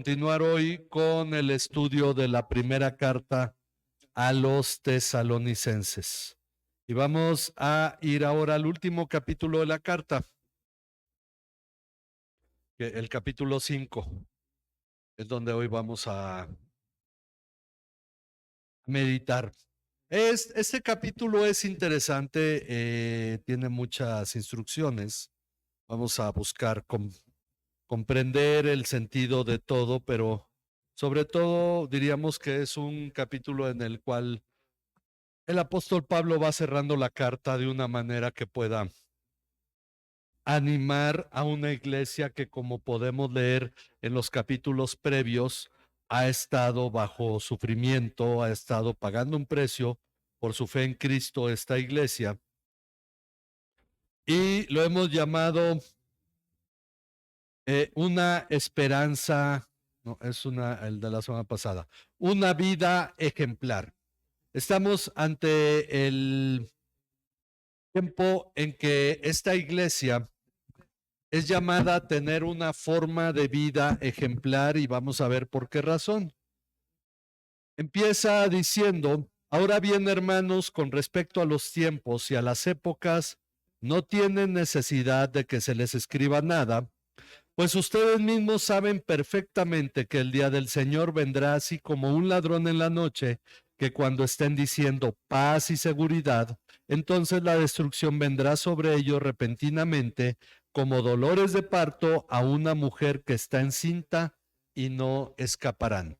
continuar hoy con el estudio de la primera carta a los tesalonicenses. Y vamos a ir ahora al último capítulo de la carta, el capítulo 5, es donde hoy vamos a meditar. Este capítulo es interesante, tiene muchas instrucciones. Vamos a buscar comprender el sentido de todo, pero sobre todo diríamos que es un capítulo en el cual el apóstol Pablo va cerrando la carta de una manera que pueda animar a una iglesia que, como podemos leer en los capítulos previos, ha estado bajo sufrimiento, ha estado pagando un precio por su fe en Cristo esta iglesia. Y lo hemos llamado una esperanza, no, es el de la semana pasada, una vida ejemplar. Estamos ante el tiempo en que esta iglesia es llamada a tener una forma de vida ejemplar y vamos a ver por qué razón. Empieza diciendo: ahora bien, hermanos, con respecto a los tiempos y a las épocas, no tienen necesidad de que se les escriba nada, pues ustedes mismos saben perfectamente que el día del Señor vendrá así como un ladrón en la noche, que cuando estén diciendo paz y seguridad, entonces la destrucción vendrá sobre ellos repentinamente, como dolores de parto a una mujer que está encinta, y no escaparán.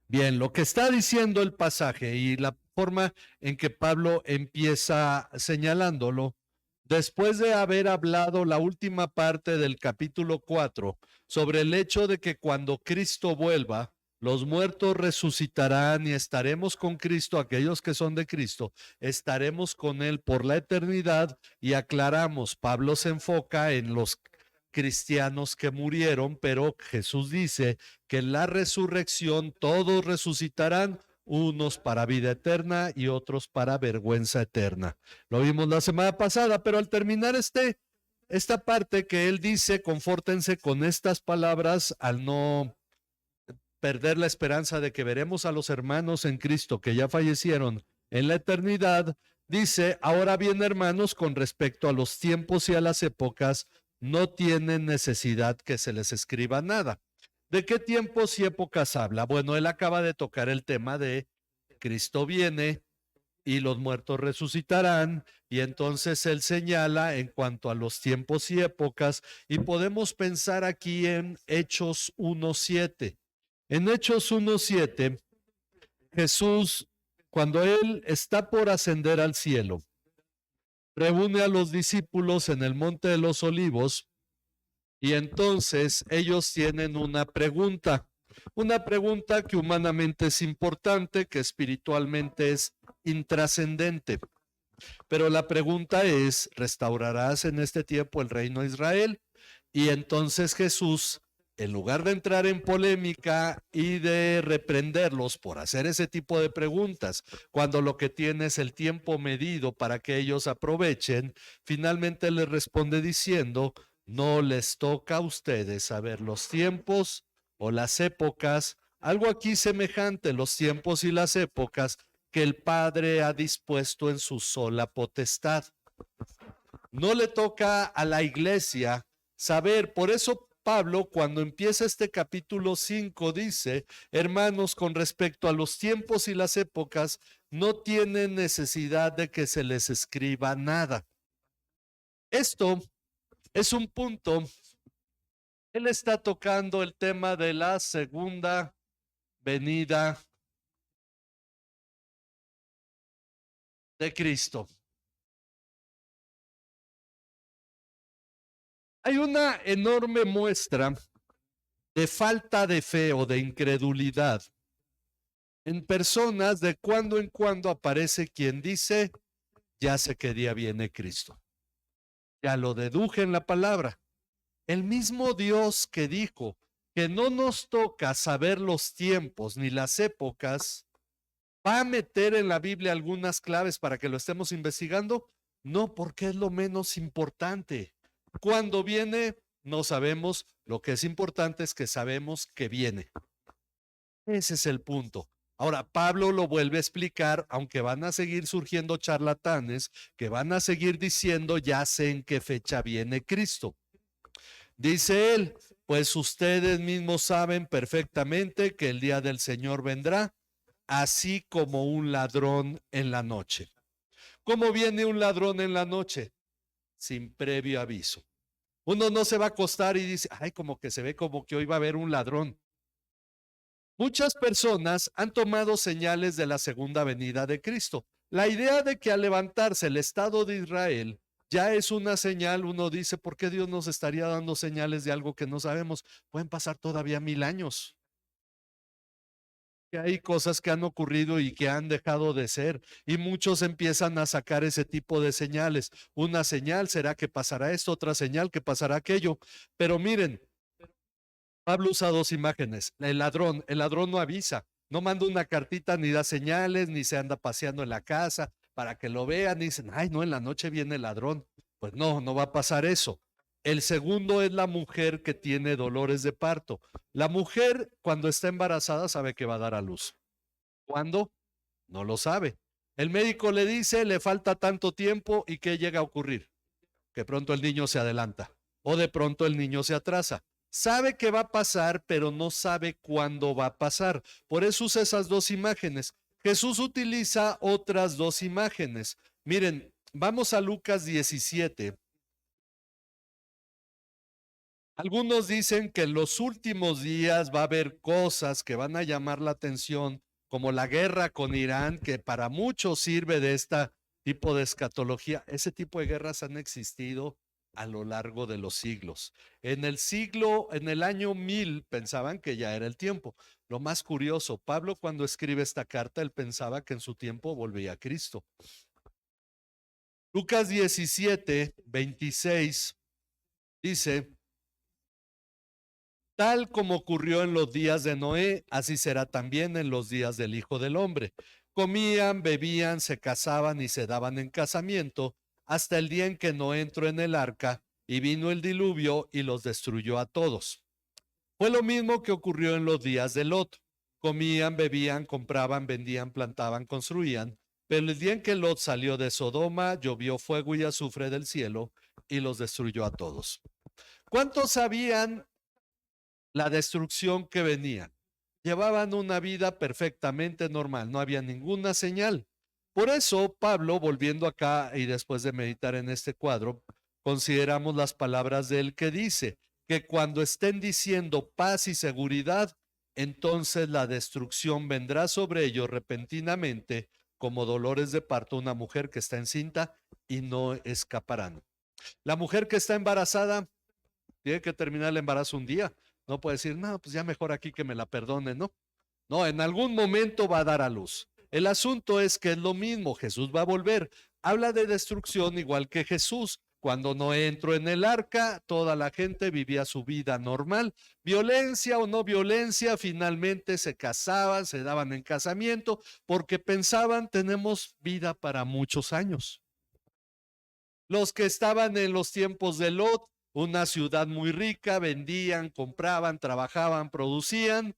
Bien, lo que está diciendo el pasaje y la forma en que Pablo empieza señalándolo, después de haber hablado la última parte del capítulo 4 sobre el hecho de que cuando Cristo vuelva, los muertos resucitarán y estaremos con Cristo, aquellos que son de Cristo, estaremos con Él por la eternidad, y aclaramos, Pablo se enfoca en los cristianos que murieron, pero Jesús dice que en la resurrección todos resucitarán, unos para vida eterna y otros para vergüenza eterna. Lo vimos la semana pasada, pero al terminar esta parte que él dice, confórtense con estas palabras al no perder la esperanza de que veremos a los hermanos en Cristo que ya fallecieron en la eternidad. Dice: ahora bien, hermanos, con respecto a los tiempos y a las épocas, no tienen necesidad que se les escriba nada. ¿De qué tiempos y épocas habla? Bueno, él acaba de tocar el tema de Cristo viene y los muertos resucitarán, y entonces él señala en cuanto a los tiempos y épocas, y podemos pensar aquí en Hechos 1:7. En Hechos 1:7, Jesús, cuando él está por ascender al cielo, reúne a los discípulos en el Monte de los Olivos, y entonces ellos tienen una pregunta que humanamente es importante, que espiritualmente es intrascendente. Pero la pregunta es: ¿restaurarás en este tiempo el reino de Israel? Y entonces Jesús, en lugar de entrar en polémica y de reprenderlos por hacer ese tipo de preguntas, cuando lo que tiene es el tiempo medido para que ellos aprovechen, finalmente les responde diciendo: no les toca a ustedes saber los tiempos o las épocas, algo aquí semejante, los tiempos y las épocas que el Padre ha dispuesto en su sola potestad. No le toca a la iglesia saber. Por eso Pablo, cuando empieza este capítulo 5, dice: hermanos, con respecto a los tiempos y las épocas, no tienen necesidad de que se les escriba nada. Esto es un punto. Él está tocando el tema de la segunda venida de Cristo. Hay una enorme muestra de falta de fe o de incredulidad en personas. De cuando en cuando aparece quien dice: ya sé qué día viene Cristo. Ya lo deduje en la palabra. El mismo Dios que dijo que no nos toca saber los tiempos ni las épocas, ¿va a meter en la Biblia algunas claves para que lo estemos investigando? No, porque es lo menos importante. ¿Cuándo viene? No sabemos, lo que es importante es que sabemos que viene. Ese es el punto. Ahora, Pablo lo vuelve a explicar, aunque van a seguir surgiendo charlatanes que van a seguir diciendo, ya sé en qué fecha viene Cristo. Dice él, pues ustedes mismos saben perfectamente que el día del Señor vendrá, así como un ladrón en la noche. ¿Cómo viene un ladrón en la noche? Sin previo aviso. Uno no se va a acostar y dice, ay, como que se ve como que hoy va a haber un ladrón. Muchas personas han tomado señales de la segunda venida de Cristo. La idea de que al levantarse el Estado de Israel ya es una señal, uno dice, ¿por qué Dios nos estaría dando señales de algo que no sabemos? Pueden pasar todavía 1000 años. Que hay cosas que han ocurrido y que han dejado de ser, y muchos empiezan a sacar ese tipo de señales. Una señal será que pasará esto, otra señal que pasará aquello. Pero miren, Pablo usa dos imágenes. El ladrón no avisa, no manda una cartita, ni da señales, ni se anda paseando en la casa para que lo vean y dicen, ay, no, en la noche viene el ladrón. Pues no, no va a pasar eso. El segundo es la mujer que tiene dolores de parto. La mujer cuando está embarazada sabe que va a dar a luz. ¿Cuándo? No lo sabe. El médico le dice, le falta tanto tiempo y ¿qué llega a ocurrir? Que pronto el niño se adelanta o de pronto el niño se atrasa. Sabe que va a pasar, pero no sabe cuándo va a pasar. Por eso usa esas dos imágenes. Jesús utiliza otras dos imágenes. Miren, vamos a Lucas 17. Algunos dicen que en los últimos días va a haber cosas que van a llamar la atención, como la guerra con Irán, que para muchos sirve de este tipo de escatología. Ese tipo de guerras han existido a lo largo de los siglos. En el año 1000 pensaban que ya era el tiempo. Lo más curioso, Pablo cuando escribe esta carta, él pensaba que en su tiempo volvía Cristo. Lucas 17:26 dice, tal como ocurrió en los días de Noé, así será también en los días del Hijo del Hombre. Comían, bebían, se casaban y se daban en casamiento hasta el día en que Noé entró en el arca y vino el diluvio y los destruyó a todos. Fue lo mismo que ocurrió en los días de Lot. Comían, bebían, compraban, vendían, plantaban, construían. Pero el día en que Lot salió de Sodoma, llovió fuego y azufre del cielo y los destruyó a todos. ¿Cuántos sabían la destrucción que venía? Llevaban una vida perfectamente normal, no había ninguna señal. Por eso, Pablo, volviendo acá y después de meditar en este cuadro, consideramos las palabras de él que dice que cuando estén diciendo paz y seguridad, entonces la destrucción vendrá sobre ellos repentinamente, como dolores de parto una mujer que está encinta y no escaparán. La mujer que está embarazada tiene que terminar el embarazo un día. No puede decir, no, pues ya mejor aquí que me la perdone, ¿no? No, en algún momento va a dar a luz. El asunto es que es lo mismo, Jesús va a volver. Habla de destrucción igual que Jesús. Cuando no entró en el arca, toda la gente vivía su vida normal. Violencia o no violencia, finalmente se casaban, se daban en casamiento, porque pensaban tenemos vida para muchos años. Los que estaban en los tiempos de Lot, una ciudad muy rica, vendían, compraban, trabajaban, producían,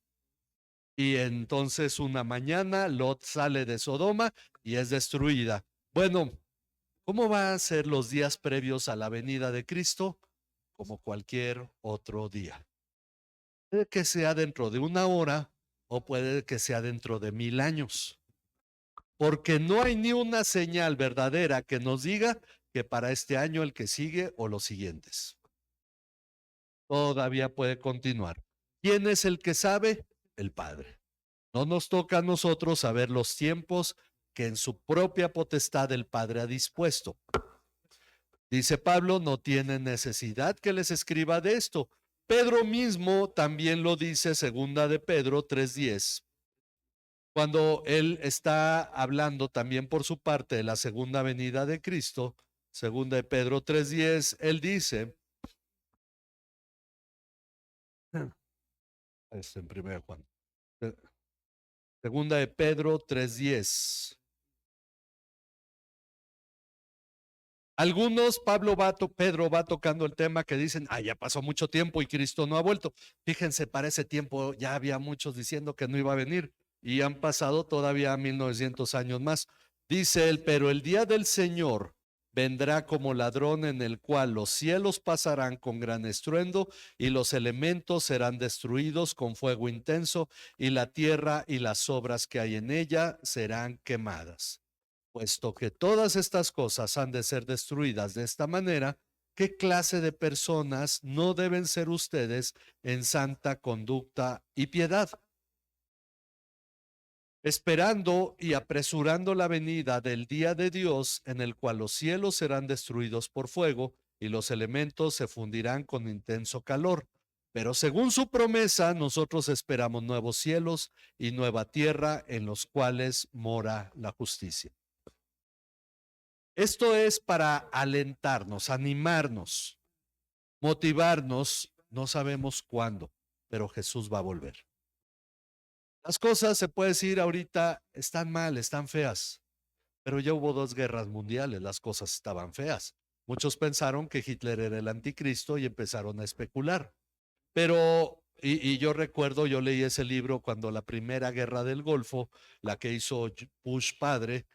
y entonces una mañana Lot sale de Sodoma y es destruida. Bueno, ¿cómo van a ser los días previos a la venida de Cristo? Como cualquier otro día. Puede que sea dentro de una hora o puede que sea dentro de 1000 años. Porque no hay ni una señal verdadera que nos diga que para este año, el que sigue o los siguientes. Todavía puede continuar. ¿Quién es el que sabe? El Padre. No nos toca a nosotros saber los tiempos que en su propia potestad el Padre ha dispuesto. Dice Pablo, no tiene necesidad que les escriba de esto. Pedro mismo también lo dice, segunda de Pedro 3:10. Cuando él está hablando también por su parte de la segunda venida de Cristo, segunda de Pedro 3:10, él dice, en primera de Juan, segunda de Pedro 3:10. Algunos, Pedro va tocando el tema que dicen, ya pasó mucho tiempo y Cristo no ha vuelto. Fíjense, para ese tiempo ya había muchos diciendo que no iba a venir y han pasado todavía 1900 años más. Dice él, pero el día del Señor vendrá como ladrón, en el cual los cielos pasarán con gran estruendo y los elementos serán destruidos con fuego intenso, y la tierra y las obras que hay en ella serán quemadas. Puesto que todas estas cosas han de ser destruidas de esta manera, ¿qué clase de personas no deben ser ustedes en santa conducta y piedad? Esperando y apresurando la venida del día de Dios, en el cual los cielos serán destruidos por fuego y los elementos se fundirán con intenso calor. Pero según su promesa, nosotros esperamos nuevos cielos y nueva tierra en los cuales mora la justicia. Esto es para alentarnos, animarnos, motivarnos. No sabemos cuándo, pero Jesús va a volver. Las cosas, se puede decir ahorita, están mal, están feas, pero ya hubo 2 guerras mundiales, las cosas estaban feas. Muchos pensaron que Hitler era el anticristo y empezaron a especular. Pero, y yo recuerdo, yo leí ese libro cuando la primera guerra del Golfo, la que hizo Bush padre,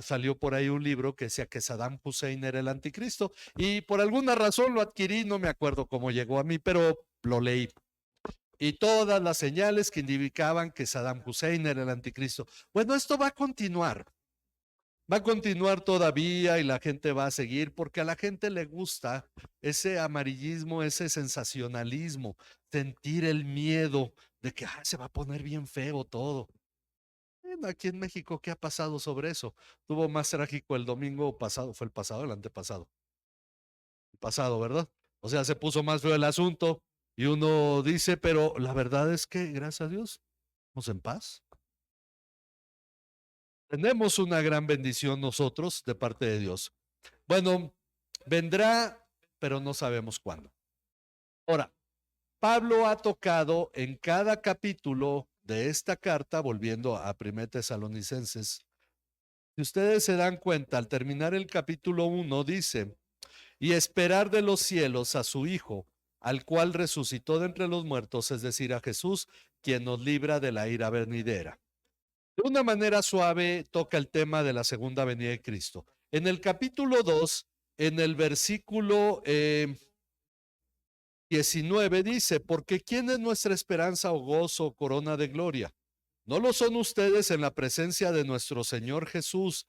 salió por ahí un libro que decía que Saddam Hussein era el anticristo, y por alguna razón lo adquirí, no me acuerdo cómo llegó a mí, pero lo leí. Y todas las señales que indicaban que Saddam Hussein era el anticristo. Bueno, esto va a continuar. Va a continuar todavía y la gente va a seguir porque a la gente le gusta ese amarillismo, ese sensacionalismo, sentir el miedo de que se va a poner bien feo todo. Bueno, aquí en México, ¿qué ha pasado sobre eso? Tuvo más trágico el domingo pasado, fue el pasado, el antepasado. El pasado, ¿verdad? O sea, se puso más feo el asunto y uno dice, pero la verdad es que, gracias a Dios, estamos en paz. Tenemos una gran bendición nosotros de parte de Dios. Bueno, vendrá, pero no sabemos cuándo. Ahora, Pablo ha tocado en cada capítulo de esta carta, volviendo a 1 Tesalonicenses, si ustedes se dan cuenta, al terminar el capítulo 1 dice, y esperar de los cielos a su Hijo, al cual resucitó de entre los muertos, es decir, a Jesús, quien nos libra de la ira venidera. De una manera suave toca el tema de la segunda venida de Cristo. En el capítulo 2, en el versículo 19 dice, porque ¿quién es nuestra esperanza o gozo o corona de gloria? ¿No lo son ustedes en la presencia de nuestro Señor Jesús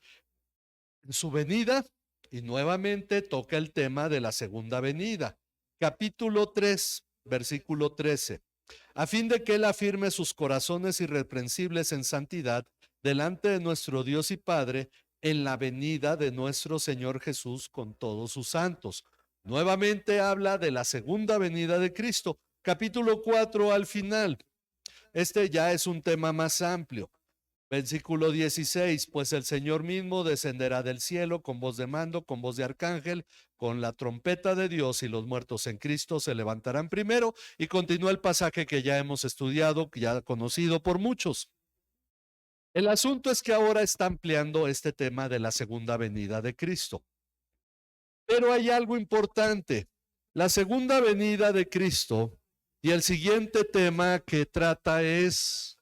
en su venida? Y nuevamente toca el tema de la segunda venida. Capítulo 3, versículo 13. A fin de que Él afirme sus corazones irreprensibles en santidad delante de nuestro Dios y Padre en la venida de nuestro Señor Jesús con todos sus santos. Nuevamente habla de la segunda venida de Cristo. Capítulo 4 al final. Este ya es un tema más amplio. Versículo 16, pues el Señor mismo descenderá del cielo con voz de mando, con voz de arcángel, con la trompeta de Dios, y los muertos en Cristo se levantarán primero. Y continúa el pasaje que ya hemos estudiado, que ya conocido por muchos. El asunto es que ahora está ampliando este tema de la segunda venida de Cristo. Pero hay algo importante. La segunda venida de Cristo y el siguiente tema que trata es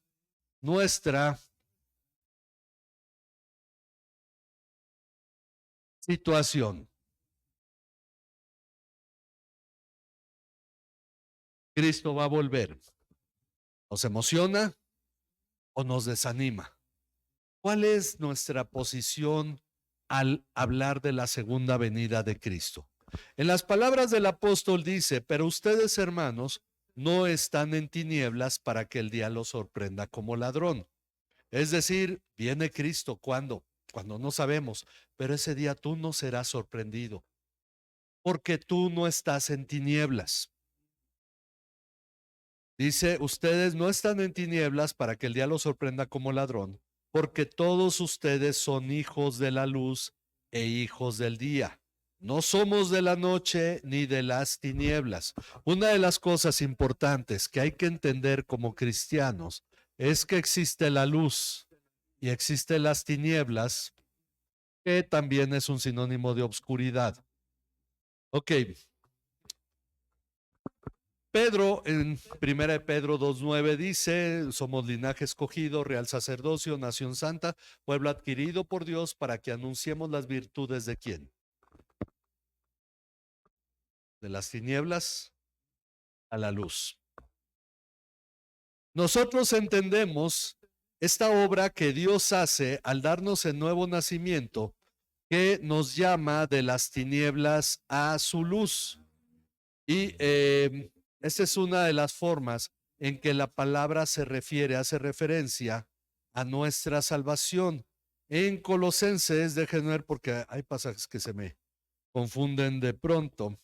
nuestra situación. Cristo va a volver. ¿Nos emociona o nos desanima? ¿Cuál es nuestra posición al hablar de la segunda venida de Cristo? En las palabras del apóstol dice, pero ustedes, hermanos, no están en tinieblas para que el día los sorprenda como ladrón. Es decir, viene Cristo, ¿cuándo? Cuando no sabemos, pero ese día tú no serás sorprendido, porque tú no estás en tinieblas. Dice, ustedes no están en tinieblas para que el día los sorprenda como ladrón, porque todos ustedes son hijos de la luz e hijos del día. No somos de la noche ni de las tinieblas. Una de las cosas importantes que hay que entender como cristianos es que existe la luz y existen las tinieblas, que también es un sinónimo de obscuridad. Ok. Pedro, en 1 de Pedro 2:9 dice, somos linaje escogido, real sacerdocio, nación santa, pueblo adquirido por Dios para que anunciemos las virtudes de quién. De las tinieblas a la luz. Nosotros entendemos esta obra que Dios hace al darnos el nuevo nacimiento, que nos llama de las tinieblas a su luz. Y esta es una de las formas en que la palabra se refiere, hace referencia a nuestra salvación. En Colosenses, déjenme ver porque hay pasajes que se me confunden de pronto.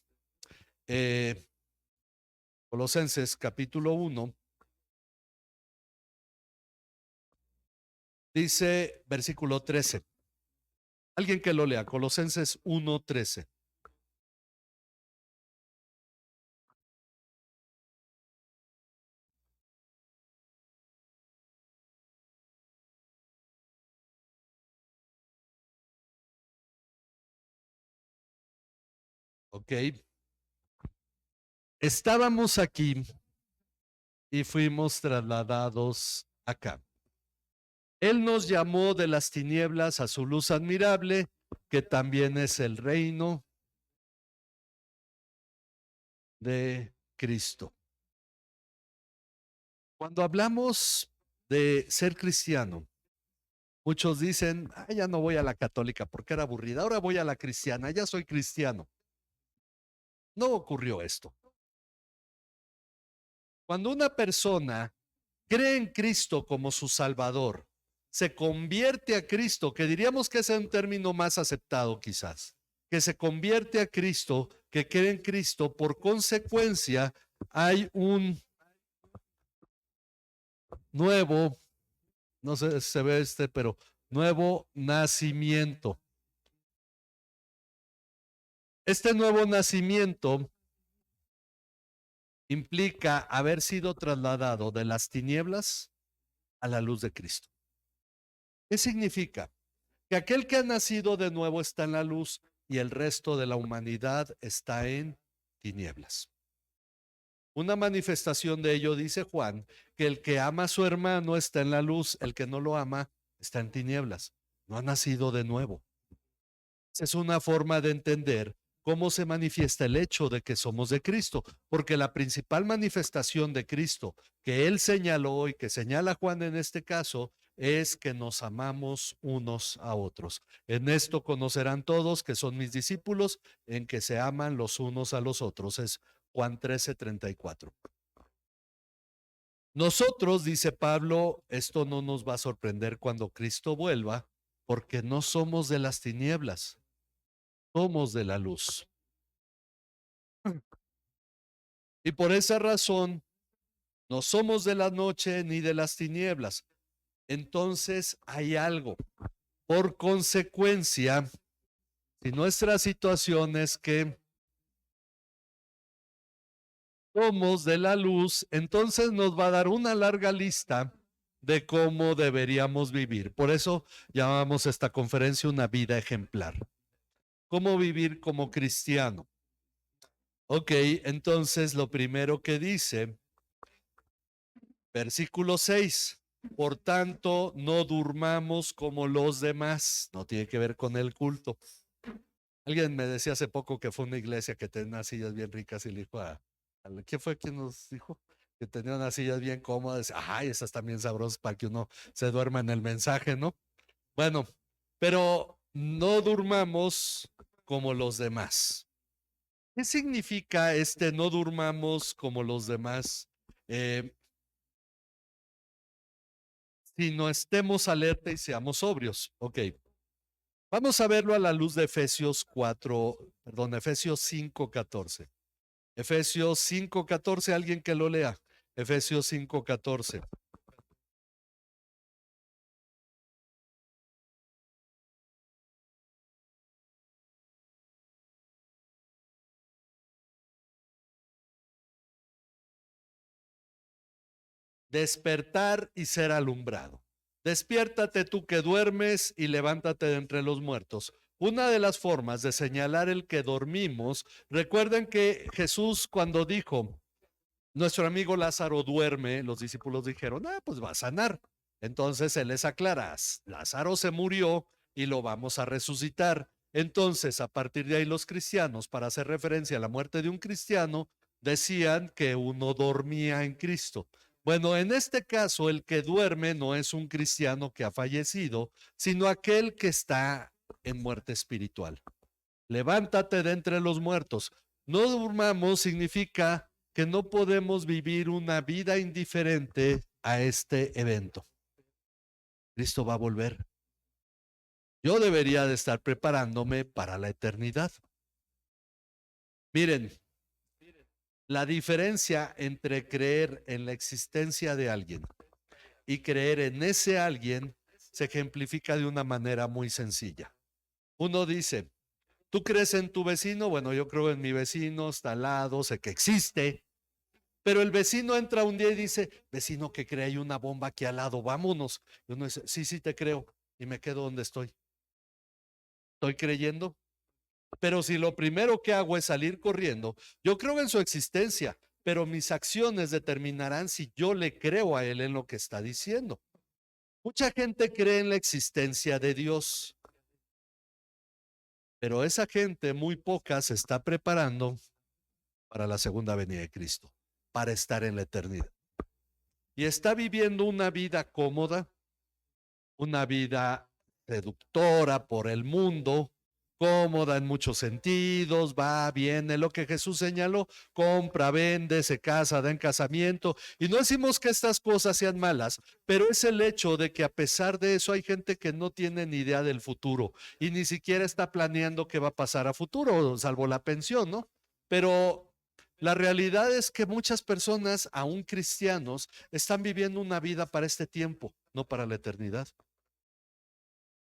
Colosenses capítulo 1, dice versículo 13. Alguien que lo lea, Colosenses 1:13. Ok. Estábamos aquí y fuimos trasladados acá. Él nos llamó de las tinieblas a su luz admirable, que también es el reino de Cristo. Cuando hablamos de ser cristiano, muchos dicen, ya no voy a la católica porque era aburrida, ahora voy a la cristiana, ya soy cristiano. No ocurrió esto. Cuando una persona cree en Cristo como su Salvador, se convierte a Cristo, que diríamos que es un término más aceptado quizás, que se convierte a Cristo, que cree en Cristo, por consecuencia hay un nuevo, no sé si se ve pero nuevo nacimiento. Este nuevo nacimiento implica haber sido trasladado de las tinieblas a la luz de Cristo. ¿Qué significa? Que aquel que ha nacido de nuevo está en la luz y el resto de la humanidad está en tinieblas. Una manifestación de ello, dice Juan, que el que ama a su hermano está en la luz, el que no lo ama está en tinieblas. No ha nacido de nuevo. Es una forma de entender cómo se manifiesta el hecho de que somos de Cristo, porque la principal manifestación de Cristo que él señaló y que señala Juan en este caso es que nos amamos unos a otros. En esto conocerán todos que son mis discípulos, en que se aman los unos a los otros. Es Juan 13:34. Nosotros, dice Pablo, esto no nos va a sorprender cuando Cristo vuelva, porque no somos de las tinieblas, somos de la luz. Y por esa razón, no somos de la noche ni de las tinieblas. Entonces hay algo. Por consecuencia, si nuestra situación es que somos de la luz, entonces nos va a dar una larga lista de cómo deberíamos vivir. Por eso llamamos esta conferencia una vida ejemplar. ¿Cómo vivir como cristiano? Ok, entonces lo primero que dice, versículo 6. Por tanto, no durmamos como los demás. No tiene que ver con el culto. Alguien me decía hace poco que fue una iglesia que tenía unas sillas bien ricas y le dijo ¿quién fue quien nos dijo? Que tenía unas sillas bien cómodas. Ay, esas también sabrosas para que uno se duerma en el mensaje, ¿no? Bueno, pero no durmamos como los demás. ¿Qué significa no durmamos como los demás? Si no estemos alerta y seamos sobrios. Ok. Vamos a verlo a la luz de Efesios 5:14. Efesios 5:14, alguien que lo lea. Efesios 5:14. Despertar y ser alumbrado. Despiértate tú que duermes y levántate de entre los muertos. Una de las formas de señalar el que dormimos, recuerden que Jesús cuando dijo, nuestro amigo Lázaro duerme, los discípulos dijeron, pues va a sanar. Entonces él les aclara, Lázaro se murió y lo vamos a resucitar. Entonces, a partir de ahí los cristianos, para hacer referencia a la muerte de un cristiano, decían que uno dormía en Cristo. Bueno, en este caso, el que duerme no es un cristiano que ha fallecido, sino aquel que está en muerte espiritual. Levántate de entre los muertos. No durmamos significa que no podemos vivir una vida indiferente a este evento. Cristo va a volver. Yo debería de estar preparándome para la eternidad. Miren, la diferencia entre creer en la existencia de alguien y creer en ese alguien se ejemplifica de una manera muy sencilla. Uno dice, ¿tú crees en tu vecino? Bueno, yo creo en mi vecino, está al lado, sé que existe. Pero el vecino entra un día y dice, vecino, que cree hay una bomba aquí al lado, vámonos. Y uno dice, sí, te creo. Y me quedo donde estoy. ¿Estoy creyendo? Pero si lo primero que hago es salir corriendo, yo creo en su existencia, pero mis acciones determinarán si yo le creo a él en lo que está diciendo. Mucha gente cree en la existencia de Dios, pero esa gente, muy poca, se está preparando para la segunda venida de Cristo, para estar en la eternidad. Y está viviendo una vida cómoda, una vida seductora por el mundo, cómoda en muchos sentidos, va, viene, lo que Jesús señaló, compra, vende, se casa, da en casamiento. Y no decimos que estas cosas sean malas, pero es el hecho de que a pesar de eso hay gente que no tiene ni idea del futuro y ni siquiera está planeando qué va a pasar a futuro, salvo la pensión, ¿no? Pero la realidad es que muchas personas, aún cristianos, están viviendo una vida para este tiempo, no para la eternidad.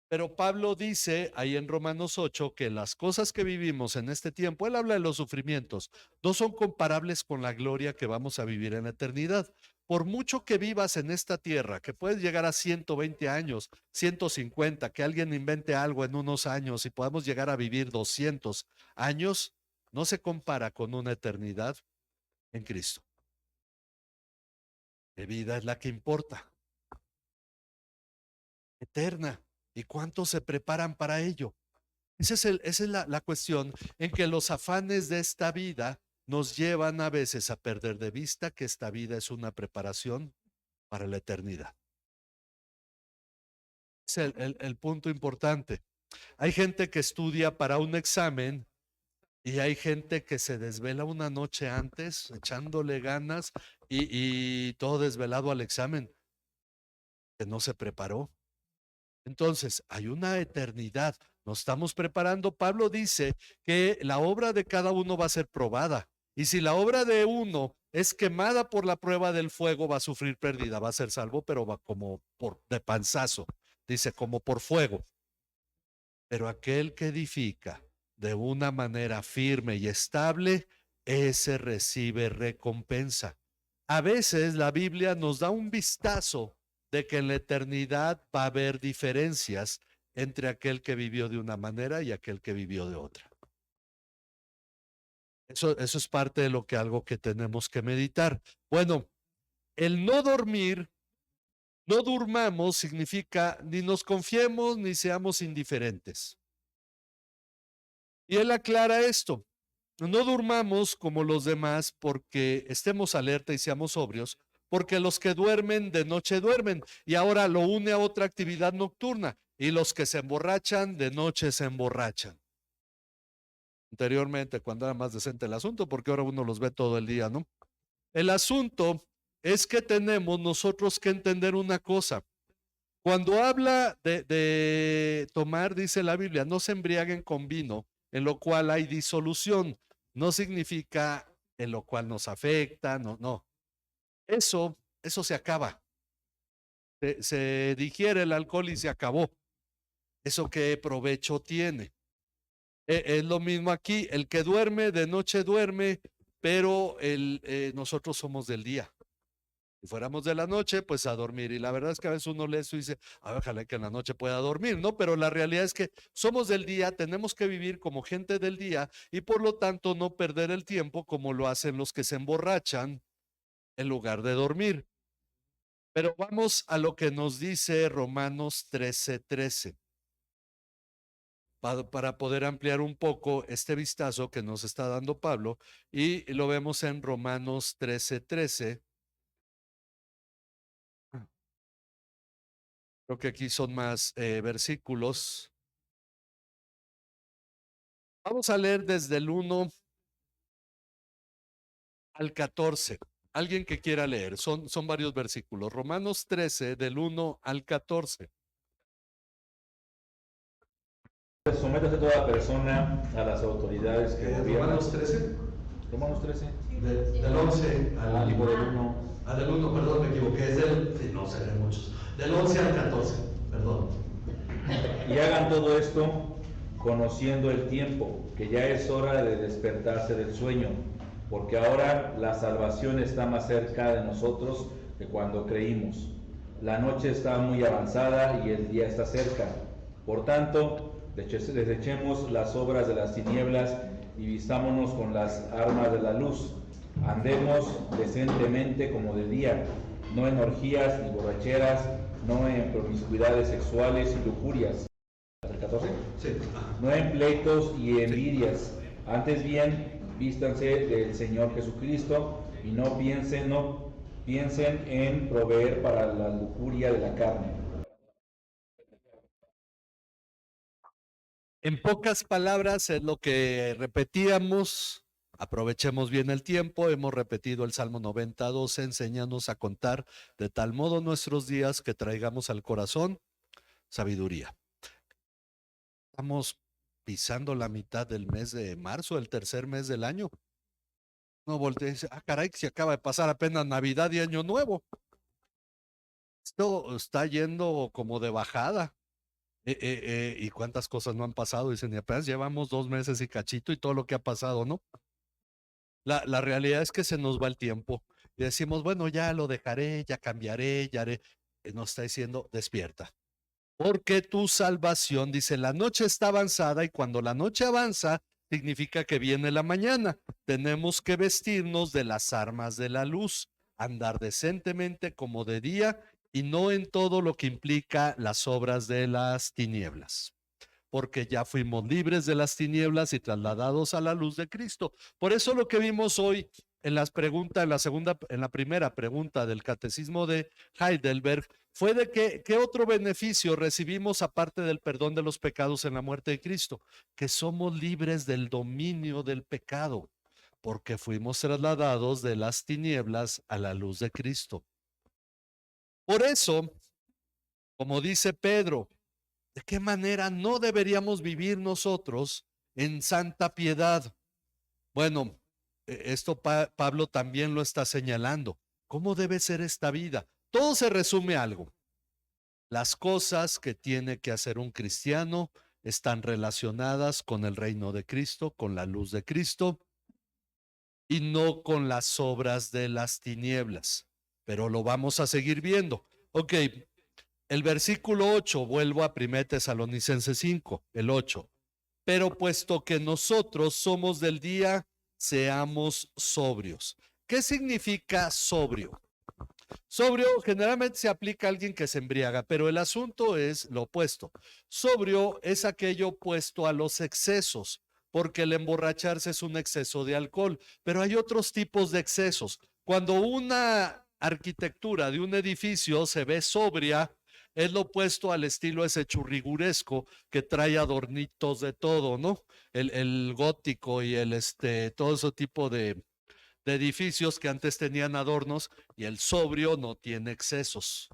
Pero Pablo dice ahí en Romanos 8 que las cosas que vivimos en este tiempo, él habla de los sufrimientos, no son comparables con la gloria que vamos a vivir en la eternidad. Por mucho que vivas en esta tierra, que puedes llegar a 120 años, 150, que alguien invente algo en unos años y podamos llegar a vivir 200 años, no se compara con una eternidad en Cristo. ¿Qué vida es la que importa? Eterna. ¿Y cuántos se preparan para ello? Esa es la cuestión en que los afanes de esta vida nos llevan a veces a perder de vista que esta vida es una preparación para la eternidad. Es el punto importante. Hay gente que estudia para un examen y hay gente que se desvela una noche antes echándole ganas y todo desvelado al examen, que no se preparó. Entonces, hay una eternidad. Nos estamos preparando. Pablo dice que la obra de cada uno va a ser probada. Y si la obra de uno es quemada por la prueba del fuego, va a sufrir pérdida, va a ser salvo, pero va como de panzazo. Dice, como por fuego. Pero aquel que edifica de una manera firme y estable, ese recibe recompensa. A veces la Biblia nos da un vistazo de que en la eternidad va a haber diferencias entre aquel que vivió de una manera y aquel que vivió de otra. Eso es parte de lo que algo que tenemos que meditar. Bueno, el no dormir, no durmamos significa ni nos confiemos ni seamos indiferentes. Y él aclara esto. No durmamos como los demás porque estemos alerta y seamos sobrios, porque los que duermen de noche duermen. Y ahora lo une a otra actividad nocturna. Y los que se emborrachan de noche se emborrachan. Anteriormente, cuando era más decente el asunto, porque ahora uno los ve todo el día, ¿no? El asunto es que tenemos nosotros que entender una cosa. Cuando habla de tomar, dice la Biblia, no se embriaguen con vino, en lo cual hay disolución. No significa en lo cual nos afecta, no, no. Eso se acaba. Se digiere el alcohol y se acabó. ¿Eso qué provecho tiene? Es lo mismo aquí, el que duerme de noche duerme, pero nosotros somos del día. Si fuéramos de la noche, pues a dormir. Y la verdad es que a veces uno lee eso y dice, "Ay, ojalá que en la noche pueda dormir", ¿no? Pero la realidad es que somos del día, tenemos que vivir como gente del día y por lo tanto no perder el tiempo como lo hacen los que se emborrachan en lugar de dormir. Pero vamos a lo que nos dice Romanos 13:13, para poder ampliar un poco este vistazo que nos está dando Pablo, y lo vemos en Romanos 13:13. Creo que aquí son más versículos. Vamos a leer desde el 1 al 14. Alguien que quiera leer, son varios versículos. Romanos 13, del 1 al 14. Sométase toda persona a las autoridades que gobiernan. Romanos 13, Romanos 13. del 11 al Tipo del 1. del 1, perdón, me equivoqué, es del, sí, no seré muchos, del 11 al 14, perdón. Y hagan todo esto conociendo el tiempo, que ya es hora de despertarse del sueño, porque ahora la salvación está más cerca de nosotros que cuando creímos. La noche está muy avanzada y el día está cerca. Por tanto, desechemos las obras de las tinieblas y vistámonos con las armas de la luz. Andemos decentemente como de día, no en orgías ni borracheras, no en promiscuidades sexuales y lujurias. ¿El 14? Sí. No en pleitos y envidias, antes bien vístanse del Señor Jesucristo y no piensen en proveer para la lujuria de la carne. En pocas palabras es lo que repetíamos. Aprovechemos bien el tiempo. Hemos repetido el Salmo 92, enséñanos a contar de tal modo nuestros días que traigamos al corazón sabiduría. Estamos pisando la mitad del mes de marzo, el tercer mes del año. No voltea y dice, ah, caray, se acaba de pasar apenas Navidad y Año Nuevo. Esto está yendo como de bajada. Y cuántas cosas no han pasado. Dicen, y apenas llevamos 2 meses y cachito y todo lo que ha pasado, ¿no? La realidad es que se nos va el tiempo y decimos, bueno, ya lo dejaré, ya cambiaré, ya haré. Nos está diciendo, despierta. Porque tu salvación, dice, la noche está avanzada y cuando la noche avanza, significa que viene la mañana. Tenemos que vestirnos de las armas de la luz, andar decentemente como de día y no en todo lo que implica las obras de las tinieblas, porque ya fuimos libres de las tinieblas y trasladados a la luz de Cristo. Por eso lo que vimos hoy en las preguntas, en la primera pregunta del Catecismo de Heidelberg, fue de qué otro beneficio recibimos aparte del perdón de los pecados en la muerte de Cristo, que somos libres del dominio del pecado, porque fuimos trasladados de las tinieblas a la luz de Cristo. Por eso, como dice Pedro, ¿de qué manera no deberíamos vivir nosotros en santa piedad? Bueno, esto Pablo también lo está señalando. ¿Cómo debe ser esta vida? Todo se resume a algo. Las cosas que tiene que hacer un cristiano están relacionadas con el reino de Cristo, con la luz de Cristo y no con las obras de las tinieblas. Pero lo vamos a seguir viendo. Ok, el versículo 8, vuelvo a 1 Tesalonicenses 5, el 8. Pero puesto que nosotros somos del día, seamos sobrios. ¿Qué significa sobrio? Sobrio generalmente se aplica a alguien que se embriaga, pero el asunto es lo opuesto. Sobrio es aquello opuesto a los excesos, porque el emborracharse es un exceso de alcohol, pero hay otros tipos de excesos. Cuando una arquitectura de un edificio se ve sobria, es lo opuesto al estilo ese churriguresco que trae adornitos de todo, ¿no? El gótico y todo ese tipo de edificios que antes tenían adornos, y el sobrio no tiene excesos.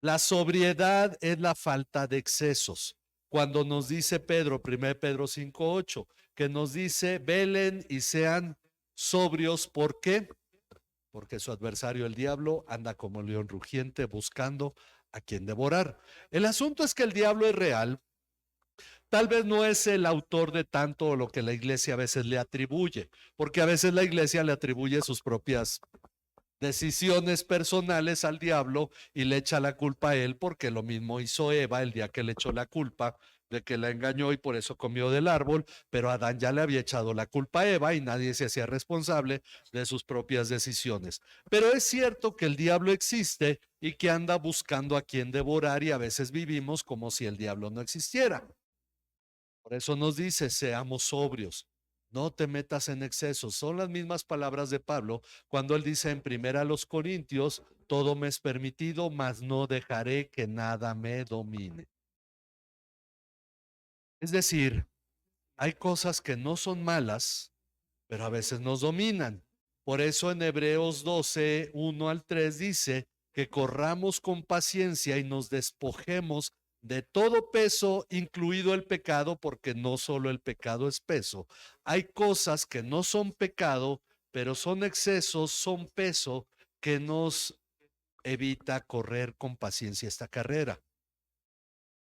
La sobriedad es la falta de excesos. Cuando nos dice Pedro, 1 Pedro 5:8, que nos dice, velen y sean sobrios, ¿por qué? Porque su adversario el diablo anda como león rugiente buscando a quien devorar. El asunto es que el diablo es real. Tal vez no es el autor de tanto lo que la iglesia a veces le atribuye, porque a veces la iglesia le atribuye sus propias decisiones personales al diablo y le echa la culpa a él, porque lo mismo hizo Eva el día que le echó la culpa de que la engañó y por eso comió del árbol, pero Adán ya le había echado la culpa a Eva y nadie se hacía responsable de sus propias decisiones. Pero es cierto que el diablo existe y que anda buscando a quien devorar, y a veces vivimos como si el diablo no existiera. Por eso nos dice, seamos sobrios, no te metas en excesos. Son las mismas palabras de Pablo cuando él dice en primera a los Corintios, todo me es permitido, mas no dejaré que nada me domine. Es decir, hay cosas que no son malas, pero a veces nos dominan. Por eso en Hebreos 12, 1 al 3 dice que corramos con paciencia y nos despojemos de todo peso, incluido el pecado, porque no solo el pecado es peso. Hay cosas que no son pecado, pero son excesos, son peso que nos evita correr con paciencia esta carrera.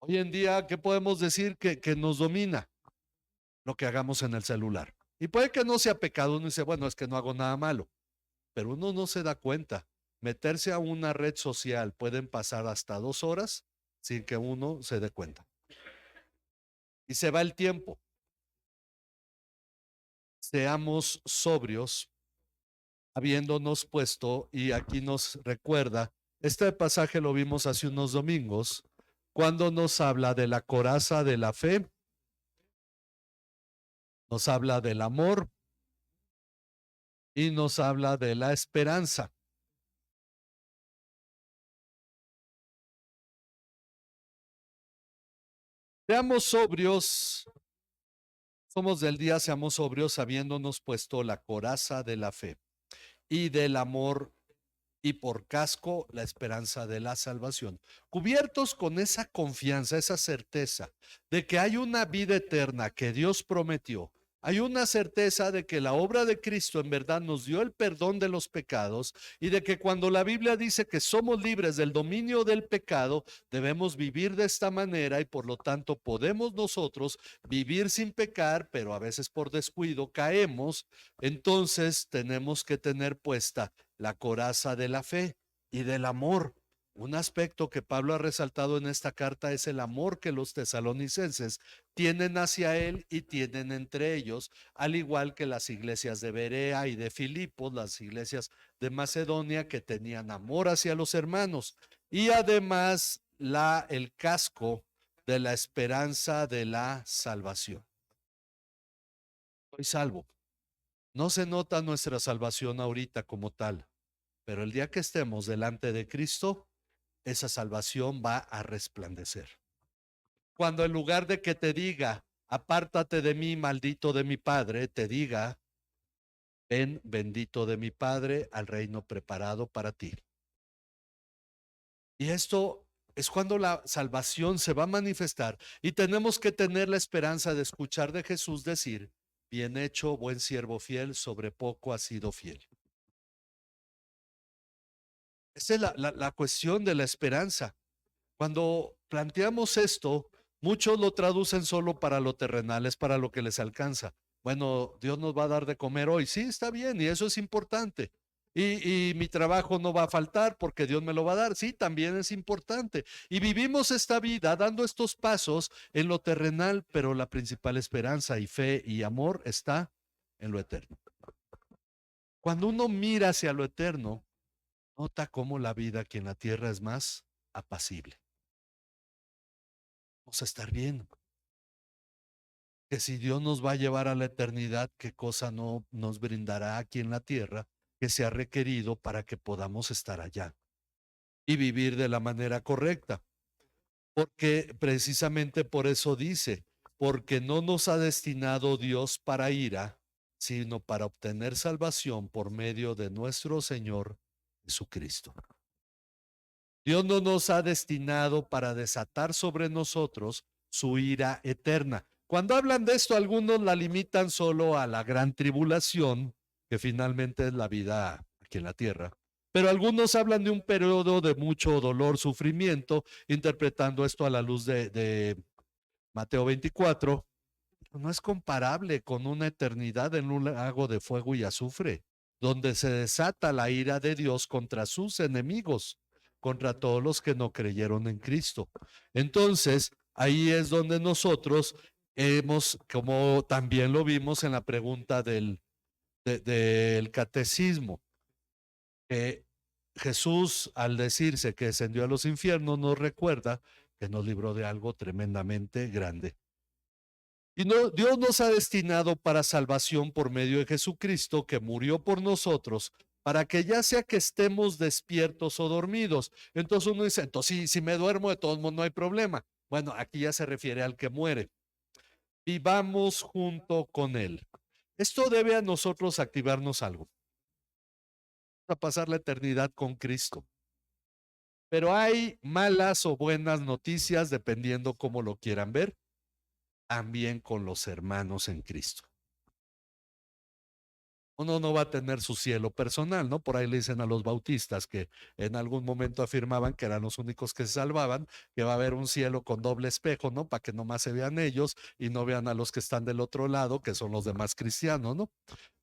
Hoy en día, ¿qué podemos decir que nos domina? Lo que hagamos en el celular. Y puede que no sea pecado, uno dice, bueno, es que no hago nada malo, pero uno no se da cuenta. Meterse a una red social pueden pasar hasta 2 horas sin que uno se dé cuenta. Y se va el tiempo. Seamos sobrios, habiéndonos puesto, y aquí nos recuerda, este pasaje lo vimos hace unos domingos, cuando nos habla de la coraza de la fe, nos habla del amor y nos habla de la esperanza. Seamos sobrios, somos del día, seamos sobrios, habiéndonos puesto la coraza de la fe y del amor, y por casco la esperanza de la salvación. Cubiertos con esa confianza, esa certeza de que hay una vida eterna que Dios prometió. Hay una certeza de que la obra de Cristo en verdad nos dio el perdón de los pecados, y de que cuando la Biblia dice que somos libres del dominio del pecado, debemos vivir de esta manera, y por lo tanto podemos nosotros vivir sin pecar, pero a veces por descuido caemos. Entonces tenemos que tener puesta la coraza de la fe y del amor. Un aspecto que Pablo ha resaltado en esta carta es el amor que los tesalonicenses tienen hacia él y tienen entre ellos, al igual que las iglesias de Berea y de Filipos, las iglesias de Macedonia, que tenían amor hacia los hermanos. Y además el casco de la esperanza de la salvación. Soy salvo. No se nota nuestra salvación ahorita como tal, pero el día que estemos delante de Cristo, esa salvación va a resplandecer. Cuando en lugar de que te diga, apártate de mí, maldito de mi Padre, te diga, ven, bendito de mi Padre, al reino preparado para ti. Y esto es cuando la salvación se va a manifestar, y tenemos que tener la esperanza de escuchar de Jesús decir, bien hecho, buen siervo fiel, sobre poco has sido fiel. Esa es la cuestión de la esperanza. Cuando planteamos esto, muchos lo traducen solo para lo terrenal, es para lo que les alcanza. Bueno, Dios nos va a dar de comer hoy. Sí, está bien, y eso es importante. Y mi trabajo no va a faltar porque Dios me lo va a dar. Sí, también es importante. Y vivimos esta vida dando estos pasos en lo terrenal, pero la principal esperanza y fe y amor está en lo eterno. Cuando uno mira hacia lo eterno, nota cómo la vida aquí en la tierra es más apacible. Vamos a estar bien. Que si Dios nos va a llevar a la eternidad, ¿qué cosa no nos brindará aquí en la tierra que sea requerido para que podamos estar allá y vivir de la manera correcta? Porque precisamente por eso dice, porque no nos ha destinado Dios para ira, sino para obtener salvación por medio de nuestro Señor Jesucristo. Dios no nos ha destinado para desatar sobre nosotros su ira eterna. Cuando hablan de esto, algunos la limitan solo a la gran tribulación, que finalmente es la vida aquí en la tierra. Pero algunos hablan de un periodo de mucho dolor, sufrimiento, interpretando esto a la luz de Mateo 24. No es comparable con una eternidad en un lago de fuego y azufre. donde se desata la ira de Dios contra sus enemigos, contra todos los que no creyeron en Cristo. Entonces, ahí es donde nosotros hemos, como también lo vimos en la pregunta del catecismo, que Jesús, al decirse que descendió a los infiernos, nos recuerda que nos libró de algo tremendamente grande. Y Dios nos ha destinado para salvación por medio de Jesucristo, que murió por nosotros, para que ya sea que estemos despiertos o dormidos. Entonces uno dice, entonces si me duermo, de todos modos no hay problema. Bueno, aquí ya se refiere al que muere. Vivamos junto con Él. Esto debe a nosotros activarnos algo. A pasar la eternidad con Cristo. Pero hay malas o buenas noticias, dependiendo cómo lo quieran ver, también con los hermanos en Cristo. Uno no va a tener su cielo personal, ¿no? Por ahí le dicen a los bautistas que en algún momento afirmaban que eran los únicos que se salvaban, que va a haber un cielo con doble espejo, ¿no? Para que nomás se vean ellos y no vean a los que están del otro lado, que son los demás cristianos, ¿no?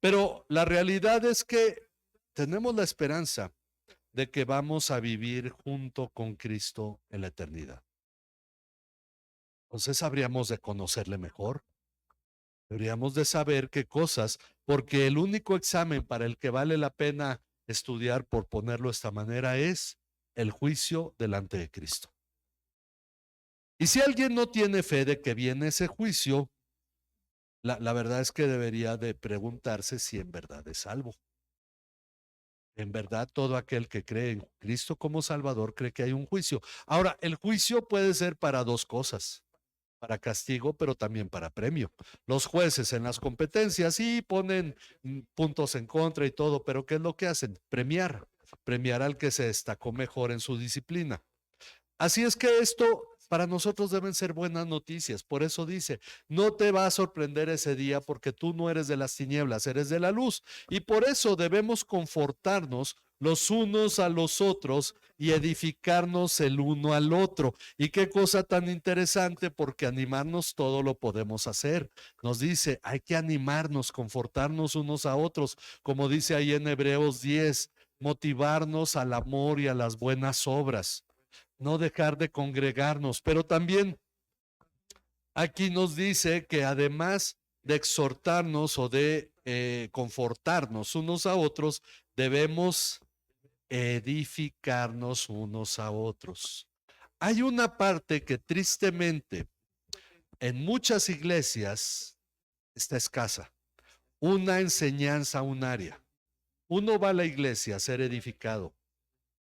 Pero la realidad es que tenemos la esperanza de que vamos a vivir junto con Cristo en la eternidad. Entonces habríamos de conocerle mejor. Deberíamos de saber qué cosas, porque el único examen para el que vale la pena estudiar, por ponerlo de esta manera, es el juicio delante de Cristo. Y si alguien no tiene fe de que viene ese juicio, la verdad es que debería de preguntarse si en verdad es salvo. En verdad, todo aquel que cree en Cristo como Salvador cree que hay un juicio. Ahora, el juicio puede ser para dos cosas: para castigo, pero también para premio. Los jueces en las competencias sí ponen puntos en contra y todo, pero ¿qué es lo que hacen? Premiar al que se destacó mejor en su disciplina. Así es que esto para nosotros deben ser buenas noticias. Por eso dice, no te va a sorprender ese día porque tú no eres de las tinieblas, eres de la luz. Y por eso debemos confortarnos los unos a los otros y edificarnos el uno al otro. Y qué cosa tan interesante, porque animarnos todo lo podemos hacer. Nos dice, hay que animarnos, confortarnos unos a otros, como dice ahí en Hebreos 10, motivarnos al amor y a las buenas obras. No dejar de congregarnos, pero también aquí nos dice que además de exhortarnos o de confortarnos unos a otros, debemos edificarnos unos a otros. Hay una parte que tristemente en muchas iglesias está escasa, una enseñanza, un área. Uno va a la iglesia a ser edificado,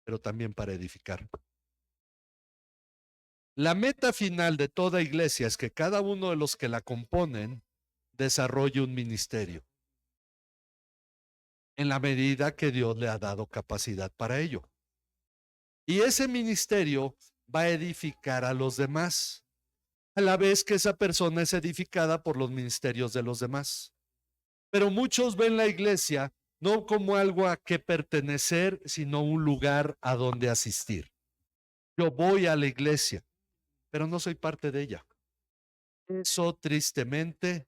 pero también para edificar. La meta final de toda iglesia es que cada uno de los que la componen desarrolle un ministerio en la medida que Dios le ha dado capacidad para ello. Y ese ministerio va a edificar a los demás, a la vez que esa persona es edificada por los ministerios de los demás. Pero muchos ven la iglesia no como algo a que pertenecer, sino un lugar a donde asistir. Yo voy a la iglesia, pero no soy parte de ella. Eso tristemente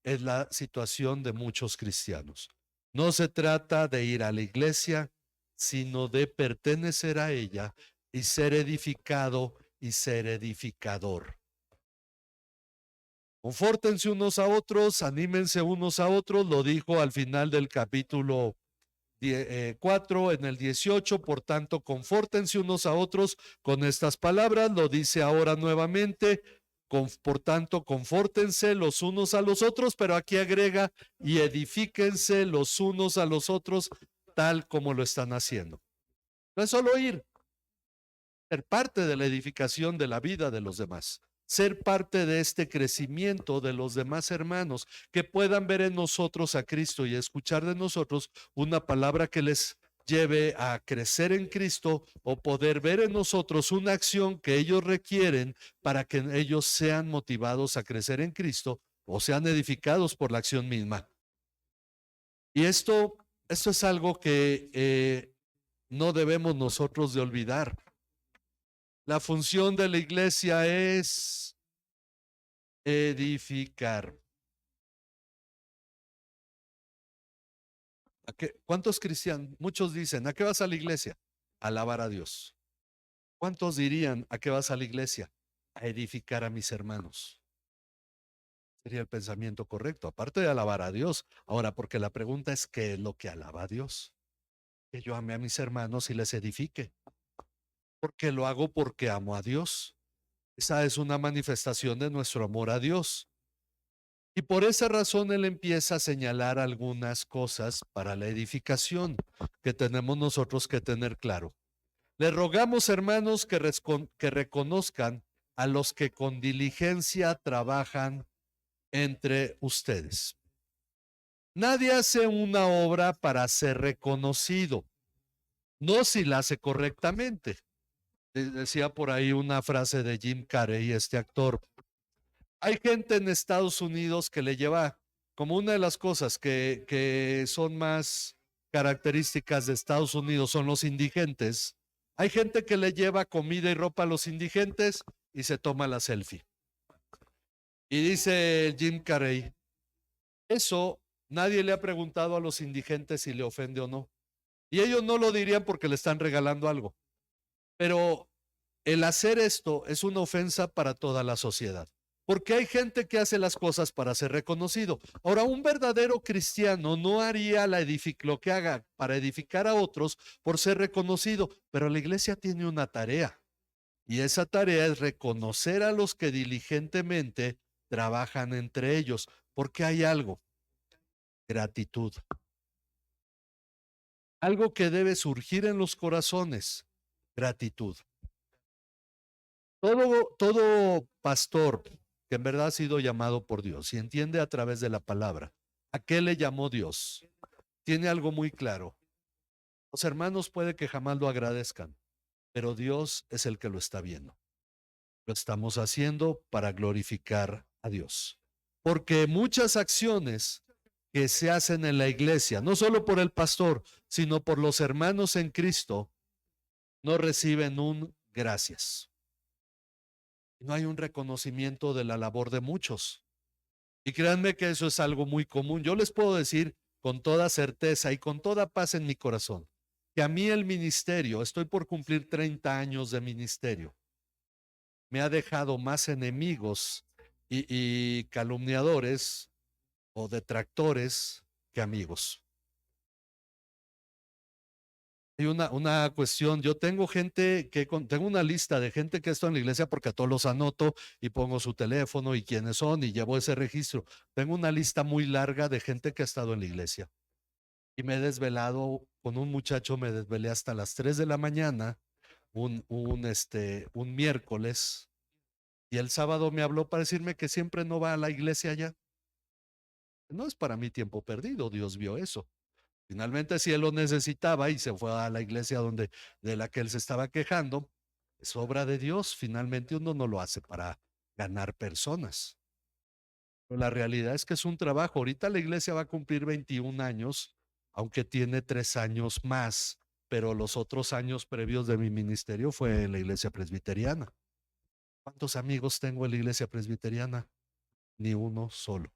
es la situación de muchos cristianos. No se trata de ir a la iglesia, sino de pertenecer a ella y ser edificado y ser edificador. Confórtense unos a otros, anímense unos a otros, lo dijo al final del capítulo 4 en el 18, por tanto, confórtense unos a otros con estas palabras, lo dice ahora nuevamente, por tanto, confórtense los unos a los otros, pero aquí agrega, y edifíquense los unos a los otros tal como lo están haciendo. No es solo ir, ser parte de la edificación de la vida de los demás, ser parte de este crecimiento de los demás hermanos, que puedan ver en nosotros a Cristo y escuchar de nosotros una palabra que les lleve a crecer en Cristo, o poder ver en nosotros una acción que ellos requieren para que ellos sean motivados a crecer en Cristo o sean edificados por la acción misma. Y esto es algo que no debemos nosotros de olvidar. La función de la iglesia es edificar. ¿Cuántos cristianos? Muchos dicen, ¿a qué vas a la iglesia? A alabar a Dios. ¿Cuántos dirían, ¿a qué vas a la iglesia? A edificar a mis hermanos. Sería el pensamiento correcto, aparte de alabar a Dios. Ahora, porque la pregunta es, ¿qué es lo que alaba a Dios? Que yo ame a mis hermanos y les edifique. Porque lo hago porque amo a Dios. Esa es una manifestación de nuestro amor a Dios. Y por esa razón él empieza a señalar algunas cosas para la edificación que tenemos nosotros que tener claro. Les rogamos, hermanos, que reconozcan a los que con diligencia trabajan entre ustedes. Nadie hace una obra para ser reconocido, no si la hace correctamente. Decía por ahí una frase de Jim Carrey, este actor. Hay gente en Estados Unidos que le lleva como una de las cosas que son más características de Estados Unidos son los indigentes. Hay gente que le lleva comida y ropa a los indigentes y se toma la selfie. Y dice Jim Carrey, eso nadie le ha preguntado a los indigentes si le ofende o no. Y ellos no lo dirían porque le están regalando algo. Pero el hacer esto es una ofensa para toda la sociedad. Porque hay gente que hace las cosas para ser reconocido. Ahora, un verdadero cristiano no haría lo que haga para edificar a otros por ser reconocido, pero la iglesia tiene una tarea. Y esa tarea es reconocer a los que diligentemente trabajan entre ellos, porque hay algo, gratitud. Algo que debe surgir en los corazones, gratitud. Todo pastor que en verdad ha sido llamado por Dios y entiende a través de la palabra, ¿a qué le llamó Dios? Tiene algo muy claro. Los hermanos puede que jamás lo agradezcan, pero Dios es el que lo está viendo. Lo estamos haciendo para glorificar a Dios. Porque muchas acciones que se hacen en la iglesia, no solo por el pastor, sino por los hermanos en Cristo, no reciben un gracias. No hay un reconocimiento de la labor de muchos. Y créanme que eso es algo muy común. Yo les puedo decir con toda certeza y con toda paz en mi corazón, que a mí el ministerio, estoy por cumplir 30 años de ministerio, me ha dejado más enemigos y calumniadores o detractores que amigos. Hay una cuestión, yo tengo tengo una lista de gente que está en la iglesia porque a todos los anoto y pongo su teléfono y quiénes son y llevo ese registro. Tengo una lista muy larga de gente que ha estado en la iglesia. Y me he desvelado, con un muchacho me desvelé hasta las 3 de la mañana, un miércoles, y el sábado me habló para decirme que siempre no va a la iglesia allá. No es para mí tiempo perdido, Dios vio eso. Finalmente, si él lo necesitaba y se fue a la iglesia de la que él se estaba quejando, es obra de Dios. Finalmente uno no lo hace para ganar personas. Pero la realidad es que es un trabajo. Ahorita la iglesia va a cumplir 21 años, aunque tiene 3 años más, pero los otros años previos de mi ministerio fue en la iglesia presbiteriana. ¿Cuántos amigos tengo en la iglesia presbiteriana? Ni uno solo.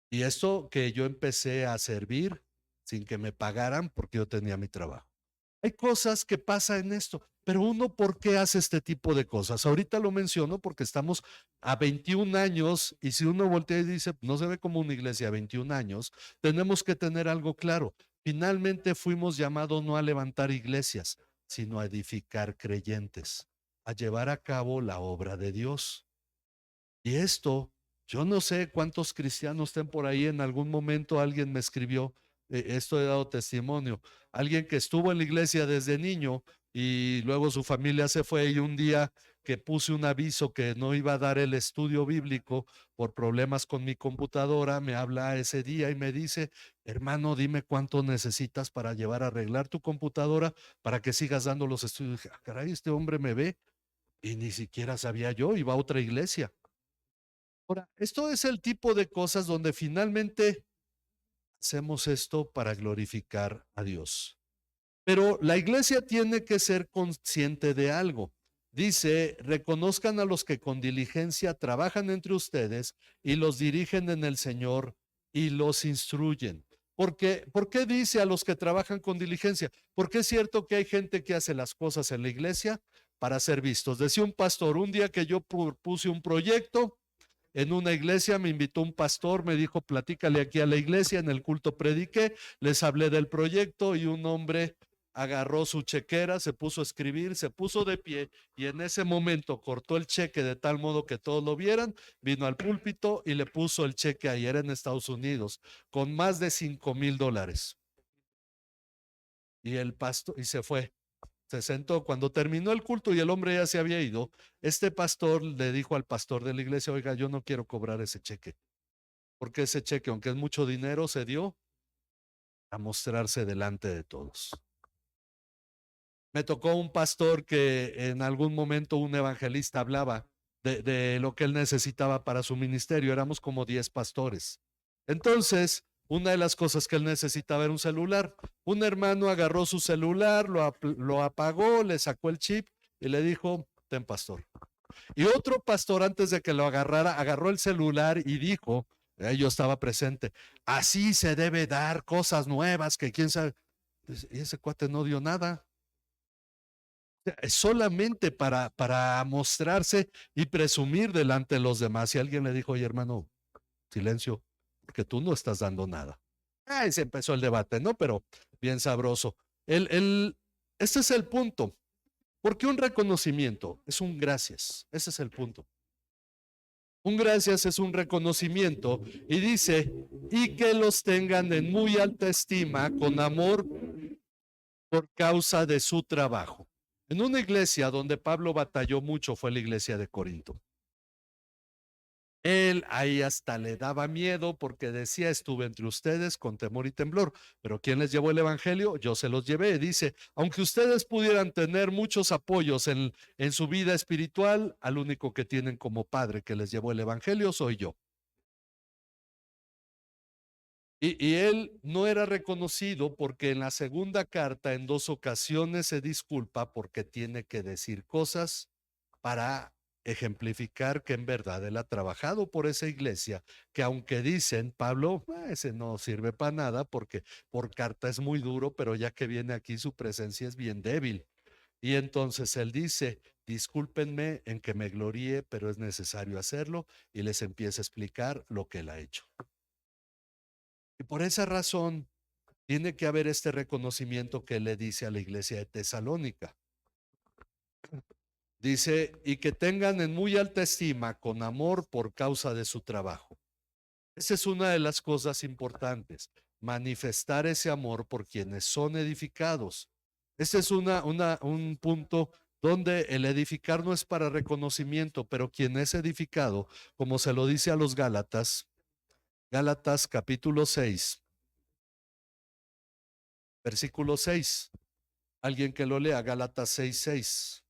Y esto que yo empecé a servir sin que me pagaran porque yo tenía mi trabajo. Hay cosas que pasan en esto, pero uno, ¿por qué hace este tipo de cosas? Ahorita lo menciono porque estamos a 21 años y si uno voltea y dice, no se ve como una iglesia a 21 años, tenemos que tener algo claro. Finalmente fuimos llamados no a levantar iglesias, sino a edificar creyentes, a llevar a cabo la obra de Dios. Y esto, yo no sé cuántos cristianos estén por ahí, en algún momento alguien me escribió, esto he dado testimonio, alguien que estuvo en la iglesia desde niño y luego su familia se fue y un día que puse un aviso que no iba a dar el estudio bíblico por problemas con mi computadora, me habla ese día y me dice, hermano, dime cuánto necesitas para llevar a arreglar tu computadora para que sigas dando los estudios. Dije, caray, este hombre me ve y ni siquiera sabía yo, iba a otra iglesia. Ahora, esto es el tipo de cosas donde finalmente hacemos esto para glorificar a Dios. Pero la iglesia tiene que ser consciente de algo. Dice, reconozcan a los que con diligencia trabajan entre ustedes y los dirigen en el Señor y los instruyen. ¿Por qué dice a los que trabajan con diligencia? Porque es cierto que hay gente que hace las cosas en la iglesia para ser vistos. Decía un pastor, un día que yo puse un proyecto en una iglesia, me invitó un pastor, me dijo, platícale aquí a la iglesia, en el culto prediqué, les hablé del proyecto y un hombre agarró su chequera, se puso a escribir, se puso de pie y en ese momento cortó el cheque de tal modo que todos lo vieran, vino al púlpito y le puso el cheque ayer en Estados Unidos con más de $5,000. Y el pastor, y se fue. Se sentó. Cuando terminó el culto y el hombre ya se había ido, este pastor le dijo al pastor de la iglesia, oiga, yo no quiero cobrar ese cheque, porque ese cheque, aunque es mucho dinero, se dio a mostrarse delante de todos. Me tocó un pastor que en algún momento un evangelista hablaba de lo que él necesitaba para su ministerio. Éramos como 10 pastores. Entonces, una de las cosas que él necesitaba era un celular. Un hermano agarró su celular, lo apagó, le sacó el chip y le dijo, ten pastor. Y otro pastor, antes de que lo agarrara, agarró el celular y dijo, yo estaba presente, así se debe dar cosas nuevas que quién sabe. Y ese cuate no dio nada. Es solamente para mostrarse y presumir delante de los demás. Y alguien le dijo, oye hermano, silencio, porque tú no estás dando nada. Ahí se empezó el debate, ¿no? Pero bien sabroso. Este es el punto. Porque un reconocimiento es un gracias. Ese es el punto. Un gracias es un reconocimiento y dice, y que los tengan en muy alta estima con amor por causa de su trabajo. En una iglesia donde Pablo batalló mucho fue la iglesia de Corinto. Él ahí hasta le daba miedo porque decía, estuve entre ustedes con temor y temblor, pero ¿quién les llevó el evangelio? Yo se los llevé. Dice, aunque ustedes pudieran tener muchos apoyos en su vida espiritual, al único que tienen como padre que les llevó el evangelio soy yo. Y él no era reconocido porque en la segunda carta en 2 ocasiones se disculpa porque tiene que decir cosas para ejemplificar que en verdad él ha trabajado por esa iglesia, que aunque dicen, Pablo, ese no sirve para nada porque por carta es muy duro, pero ya que viene aquí su presencia es bien débil. Y entonces él dice, discúlpenme en que me gloríe, pero es necesario hacerlo y les empieza a explicar lo que él ha hecho. Y por esa razón tiene que haber este reconocimiento que le dice a la iglesia de Tesalónica. Dice, y que tengan en muy alta estima con amor por causa de su trabajo. Esa es una de las cosas importantes, manifestar ese amor por quienes son edificados. Ese es un punto donde el edificar no es para reconocimiento, pero quien es edificado, como se lo dice a los Gálatas, Gálatas capítulo 6, versículo 6. Alguien que lo lea, Gálatas 6:6.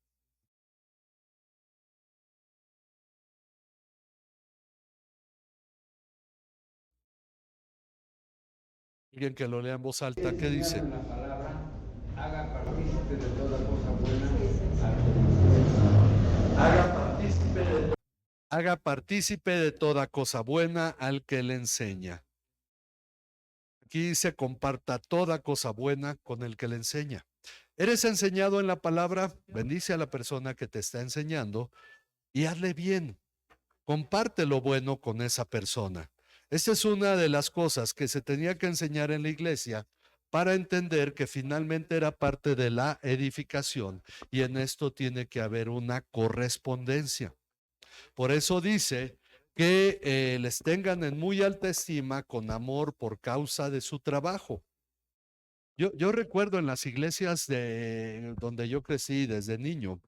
Alguien que lo lea en voz alta, ¿qué dice? La palabra, haga partícipe de toda cosa buena. Haga partícipe de toda cosa buena al que le enseña. Aquí dice, comparta toda cosa buena con el que le enseña. ¿Eres enseñado en la palabra? Bendice a la persona que te está enseñando y hazle bien. Comparte lo bueno con esa persona. Esta es una de las cosas que se tenía que enseñar en la iglesia para entender que finalmente era parte de la edificación y en esto tiene que haber una correspondencia. Por eso dice que les tengan en muy alta estima con amor por causa de su trabajo. Yo recuerdo en las iglesias donde yo crecí desde niño,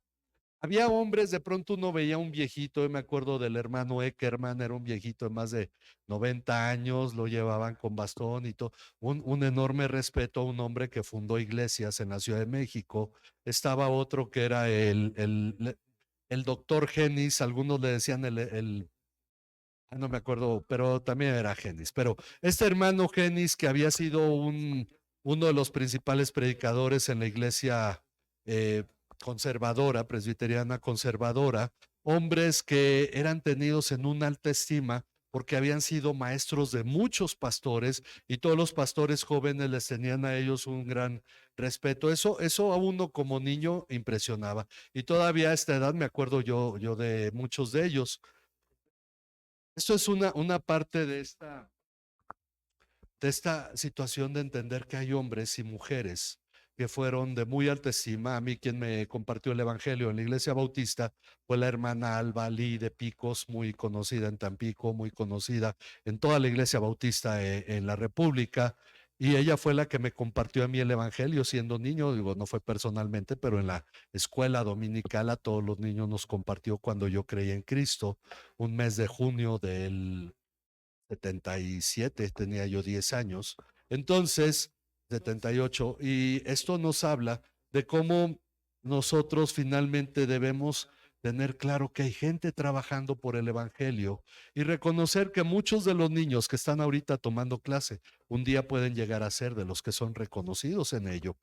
había hombres, de pronto uno veía un viejito, yo me acuerdo del hermano Eckerman, era un viejito de más de 90 años, lo llevaban con bastón y todo, un enorme respeto a un hombre que fundó iglesias en la Ciudad de México. Estaba otro que era el doctor Genis, algunos le decían no me acuerdo, pero también era Genis. Pero este hermano Genis, que había sido uno de los principales predicadores en la iglesia conservadora, presbiteriana conservadora, hombres que eran tenidos en una alta estima porque habían sido maestros de muchos pastores y todos los pastores jóvenes les tenían a ellos un gran respeto. Eso a uno como niño impresionaba. Y todavía a esta edad me acuerdo yo de muchos de ellos. Esto es una parte de esta situación de entender que hay hombres y mujeres que fueron de muy alta estima. A mí quien me compartió el evangelio en la iglesia bautista fue la hermana Alba Lee de Picos, muy conocida en Tampico, muy conocida en toda la iglesia bautista en la República. Y ella fue la que me compartió a mí el evangelio siendo niño, digo, no fue personalmente, pero en la escuela dominical a todos los niños nos compartió cuando yo creí en Cristo, un mes de junio del 77, tenía yo 10 años, entonces 78, y esto nos habla de cómo nosotros finalmente debemos tener claro que hay gente trabajando por el evangelio y reconocer que muchos de los niños que están ahorita tomando clase un día pueden llegar a ser de los que son reconocidos en ello.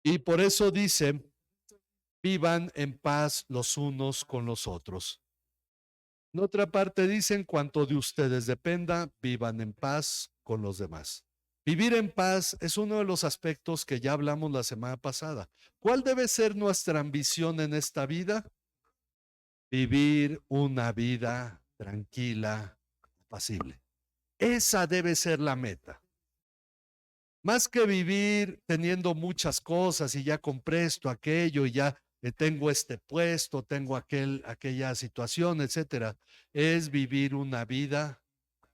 Y por eso dice, vivan en paz los unos con los otros. En otra parte dice, en cuanto de ustedes dependa, vivan en paz con los demás. Vivir en paz es uno de los aspectos que ya hablamos la semana pasada. ¿Cuál debe ser nuestra ambición en esta vida? Vivir una vida tranquila, apacible. Esa debe ser la meta. Más que vivir teniendo muchas cosas y ya compré esto, aquello y ya tengo este puesto, tengo aquella situación, etcétera, es vivir una vida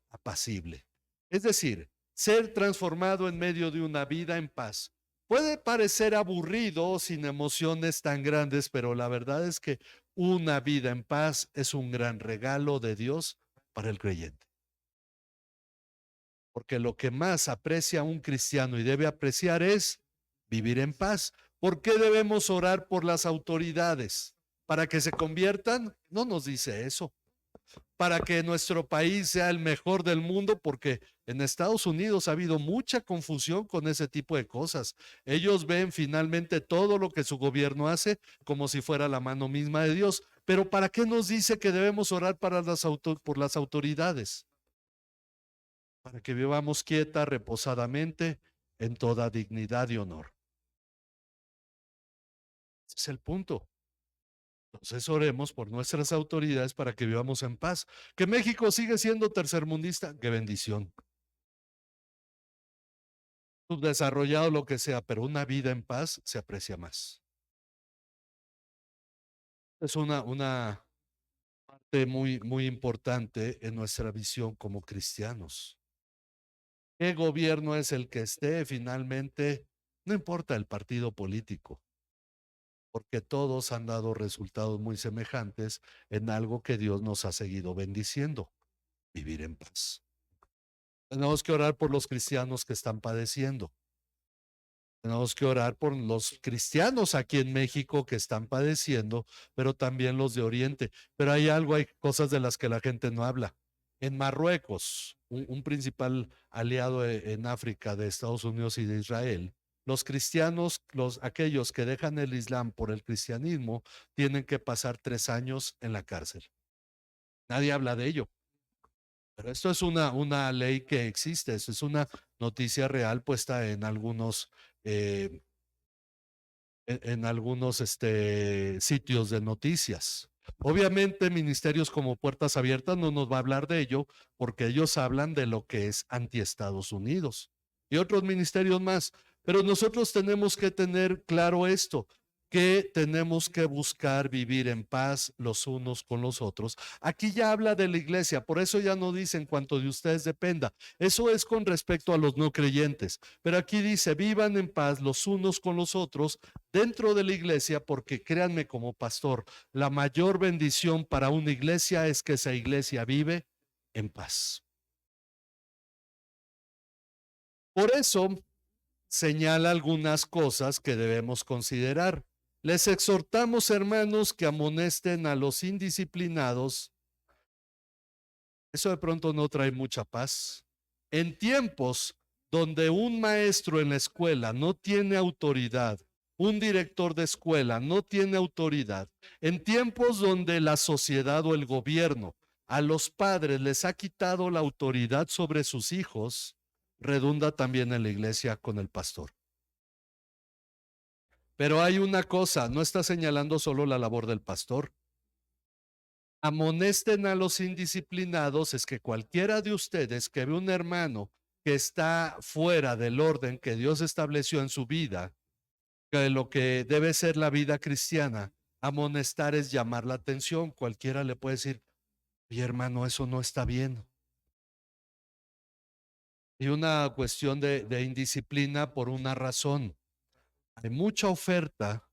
apacible. Es decir, ser transformado en medio de una vida en paz. Puede parecer aburrido, sin emociones tan grandes, pero la verdad es que una vida en paz es un gran regalo de Dios para el creyente. Porque lo que más aprecia un cristiano y debe apreciar es vivir en paz. ¿Por qué debemos orar por las autoridades? ¿Para que se conviertan? No nos dice eso. Para que nuestro país sea el mejor del mundo, porque en Estados Unidos ha habido mucha confusión con ese tipo de cosas. Ellos ven finalmente todo lo que su gobierno hace como si fuera la mano misma de Dios. Pero ¿para qué nos dice que debemos orar por las autoridades? Para que vivamos quieta, reposadamente, en toda dignidad y honor. Ese es el punto. Entonces oremos por nuestras autoridades para que vivamos en paz. Que México sigue siendo tercermundista, qué bendición. Subdesarrollado, lo que sea, pero una vida en paz se aprecia más. Es una parte muy importante en nuestra visión como cristianos. ¿Qué gobierno es el que esté? Finalmente, no importa el partido político, porque todos han dado resultados muy semejantes en algo que Dios nos ha seguido bendiciendo: vivir en paz. Tenemos que orar por los cristianos que están padeciendo. Tenemos que orar por los cristianos aquí en México que están padeciendo, pero también los de Oriente. Pero hay cosas de las que la gente no habla. En Marruecos, un principal aliado en África de Estados Unidos y de Israel, los cristianos, aquellos que dejan el Islam por el cristianismo, tienen que pasar 3 años en la cárcel. Nadie habla de ello. Pero esto es una ley que existe, esto es una noticia real puesta en algunos sitios de noticias. Obviamente, ministerios como Puertas Abiertas no nos va a hablar de ello, porque ellos hablan de lo que es anti-Estados Unidos y otros ministerios más. Pero nosotros tenemos que tener claro esto, que tenemos que buscar vivir en paz los unos con los otros. Aquí ya habla de la iglesia, por eso ya no dice en cuanto de ustedes dependa. Eso es con respecto a los no creyentes. Pero aquí dice, vivan en paz los unos con los otros dentro de la iglesia, porque créanme como pastor, la mayor bendición para una iglesia es que esa iglesia vive en paz. Por eso señala algunas cosas que debemos considerar. Les exhortamos, hermanos, que amonesten a los indisciplinados. Eso de pronto no trae mucha paz. En tiempos donde un maestro en la escuela no tiene autoridad, un director de escuela no tiene autoridad, en tiempos donde la sociedad o el gobierno a los padres les ha quitado la autoridad sobre sus hijos, redunda también en la iglesia con el pastor. Pero hay una cosa, no está señalando solo la labor del pastor. Amonesten a los indisciplinados, es que cualquiera de ustedes que ve un hermano que está fuera del orden que Dios estableció en su vida, que lo que debe ser la vida cristiana, amonestar es llamar la atención. Cualquiera le puede decir, oye hermano, eso no está bien. Y una cuestión de indisciplina por una razón. Hay mucha oferta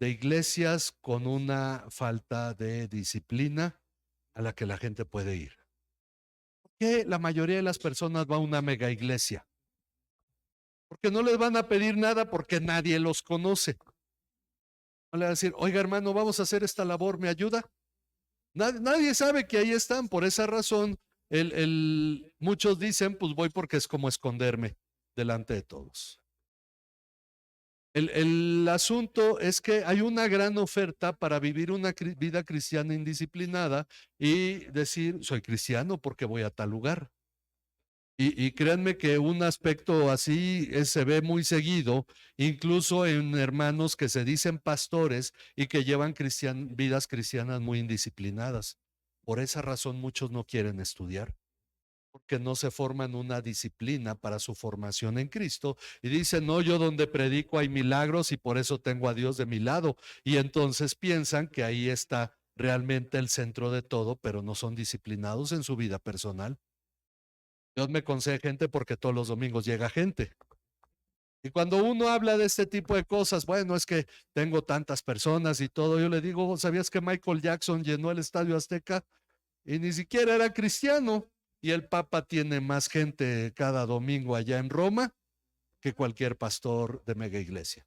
de iglesias con una falta de disciplina a la que la gente puede ir. Que la mayoría de las personas va a una mega iglesia, porque no les van a pedir nada porque nadie los conoce. No le van a decir, oiga hermano, vamos a hacer esta labor, ¿me ayuda? Nadie sabe que ahí están, por esa razón muchos dicen, pues voy porque es como esconderme delante de todos. El asunto es que hay una gran oferta para vivir una vida cristiana indisciplinada y decir, soy cristiano porque voy a tal lugar. Y créanme que un aspecto así se ve muy seguido, incluso en hermanos que se dicen pastores y que llevan vidas cristianas muy indisciplinadas. Por esa razón muchos no quieren estudiar, porque no se forman una disciplina para su formación en Cristo y dicen, no, yo donde predico hay milagros y por eso tengo a Dios de mi lado. Y entonces piensan que ahí está realmente el centro de todo, pero no son disciplinados en su vida personal. Dios me concede gente porque todos los domingos llega gente. Y cuando uno habla de este tipo de cosas, bueno, es que tengo tantas personas y todo, yo le digo, ¿sabías que Michael Jackson llenó el Estadio Azteca y ni siquiera era cristiano? Y el Papa tiene más gente cada domingo allá en Roma que cualquier pastor de mega iglesia.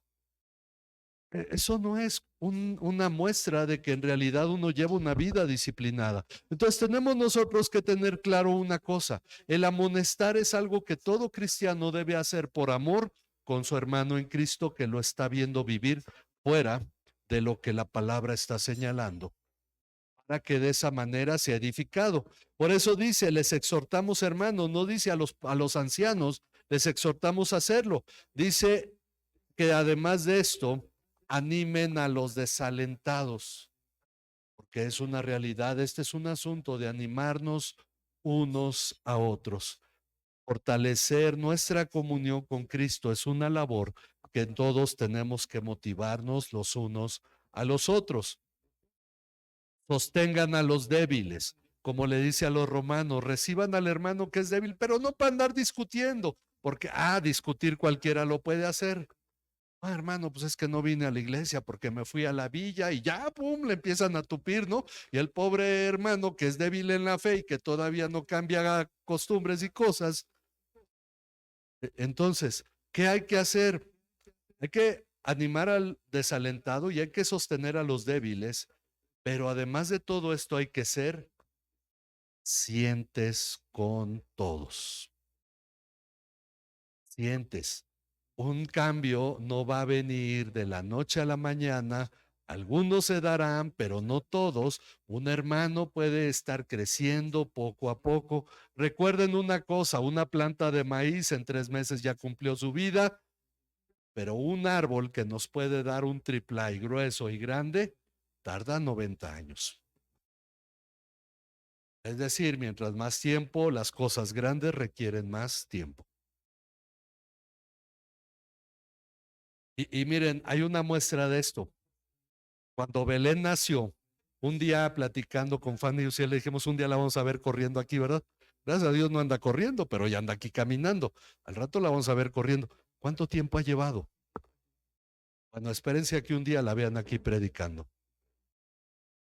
Eso no es una muestra de que en realidad uno lleva una vida disciplinada. Entonces tenemos nosotros que tener claro una cosa, el amonestar es algo que todo cristiano debe hacer por amor con su hermano en Cristo que lo está viendo vivir fuera de lo que la palabra está señalando, para que de esa manera sea edificado. Por eso dice, les exhortamos hermanos, no dice a los ancianos, les exhortamos a hacerlo. Dice que además de esto, animen a los desalentados, porque es una realidad, este es un asunto de animarnos unos a otros. Fortalecer nuestra comunión con Cristo es una labor que todos tenemos que motivarnos los unos a los otros. Sostengan a los débiles, como le dice a los romanos, reciban al hermano que es débil, pero no para andar discutiendo, porque discutir cualquiera lo puede hacer. Hermano, pues es que no vine a la iglesia porque me fui a la villa y ya, pum, le empiezan a tupir, ¿no? Y el pobre hermano que es débil en la fe y que todavía no cambia costumbres y cosas. Entonces, ¿qué hay que hacer? Hay que animar al desalentado y hay que sostener a los débiles, pero además de todo esto hay que ser pacientes con todos. Pacientes. Un cambio no va a venir de la noche a la mañana. Algunos se darán, pero no todos. Un hermano puede estar creciendo poco a poco. Recuerden una cosa, una planta de maíz en 3 meses ya cumplió su vida, pero un árbol que nos puede dar un triplay grueso y grande, tarda 90 años. Es decir, mientras más tiempo, las cosas grandes requieren más tiempo. Y miren, hay una muestra de esto. Cuando Belén nació, un día platicando con Fanny y Uciel, le dijimos, un día la vamos a ver corriendo aquí, ¿verdad? Gracias a Dios no anda corriendo, pero ya anda aquí caminando. Al rato la vamos a ver corriendo. ¿Cuánto tiempo ha llevado? Bueno, espérense a que un día la vean aquí predicando.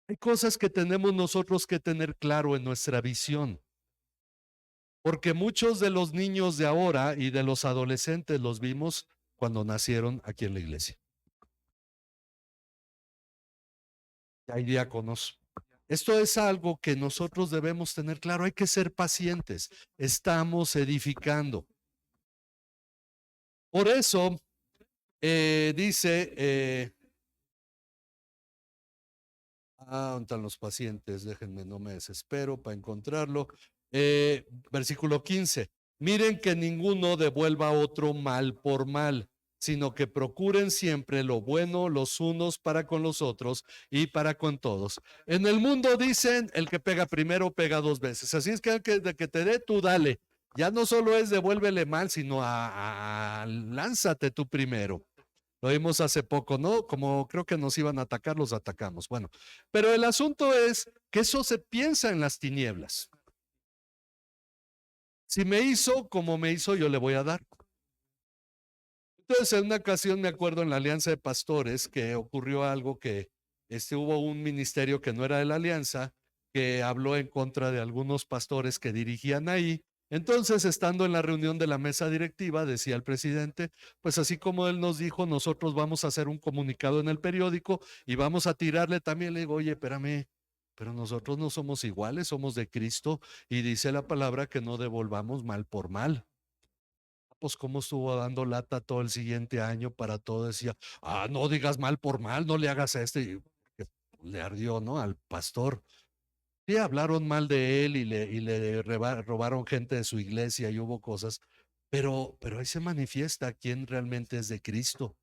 Hay cosas que tenemos nosotros que tener claro en nuestra visión. Porque muchos de los niños de ahora y de los adolescentes los vimos cuando nacieron aquí en la iglesia. Hay diáconos. Esto es algo que nosotros debemos tener claro. Hay que ser pacientes. Estamos edificando. Por eso dice, ¿Dónde están los pacientes? Déjenme, no me desespero para encontrarlo. Versículo 15. Miren que ninguno devuelva a otro mal por mal, sino que procuren siempre lo bueno los unos para con los otros y para con todos. En el mundo dicen, el que pega primero pega dos veces. Así es que de que te dé, tú dale. Ya no solo es devuélvele mal, sino lánzate tú primero. Lo vimos hace poco, ¿no? Como creo que nos iban a atacar, los atacamos. Bueno, pero el asunto es que eso se piensa en las tinieblas. Si me hizo como me hizo, yo le voy a dar. Entonces, en una ocasión me acuerdo en la Alianza de Pastores que ocurrió algo que hubo un ministerio que no era de la Alianza, que habló en contra de algunos pastores que dirigían ahí. Entonces, estando en la reunión de la mesa directiva, decía el presidente, pues así como él nos dijo, nosotros vamos a hacer un comunicado en el periódico y vamos a tirarle también. Le digo, oye, espérame, pero nosotros no somos iguales, somos de Cristo y dice la palabra que no devolvamos mal por mal. Pues cómo estuvo dando lata todo el siguiente año para todo, decía, no digas mal por mal, no le hagas a este, y le ardió, ¿no? Al pastor. Sí, hablaron mal de él y le robaron gente de su iglesia y hubo cosas, pero ahí se manifiesta quién realmente es de Cristo.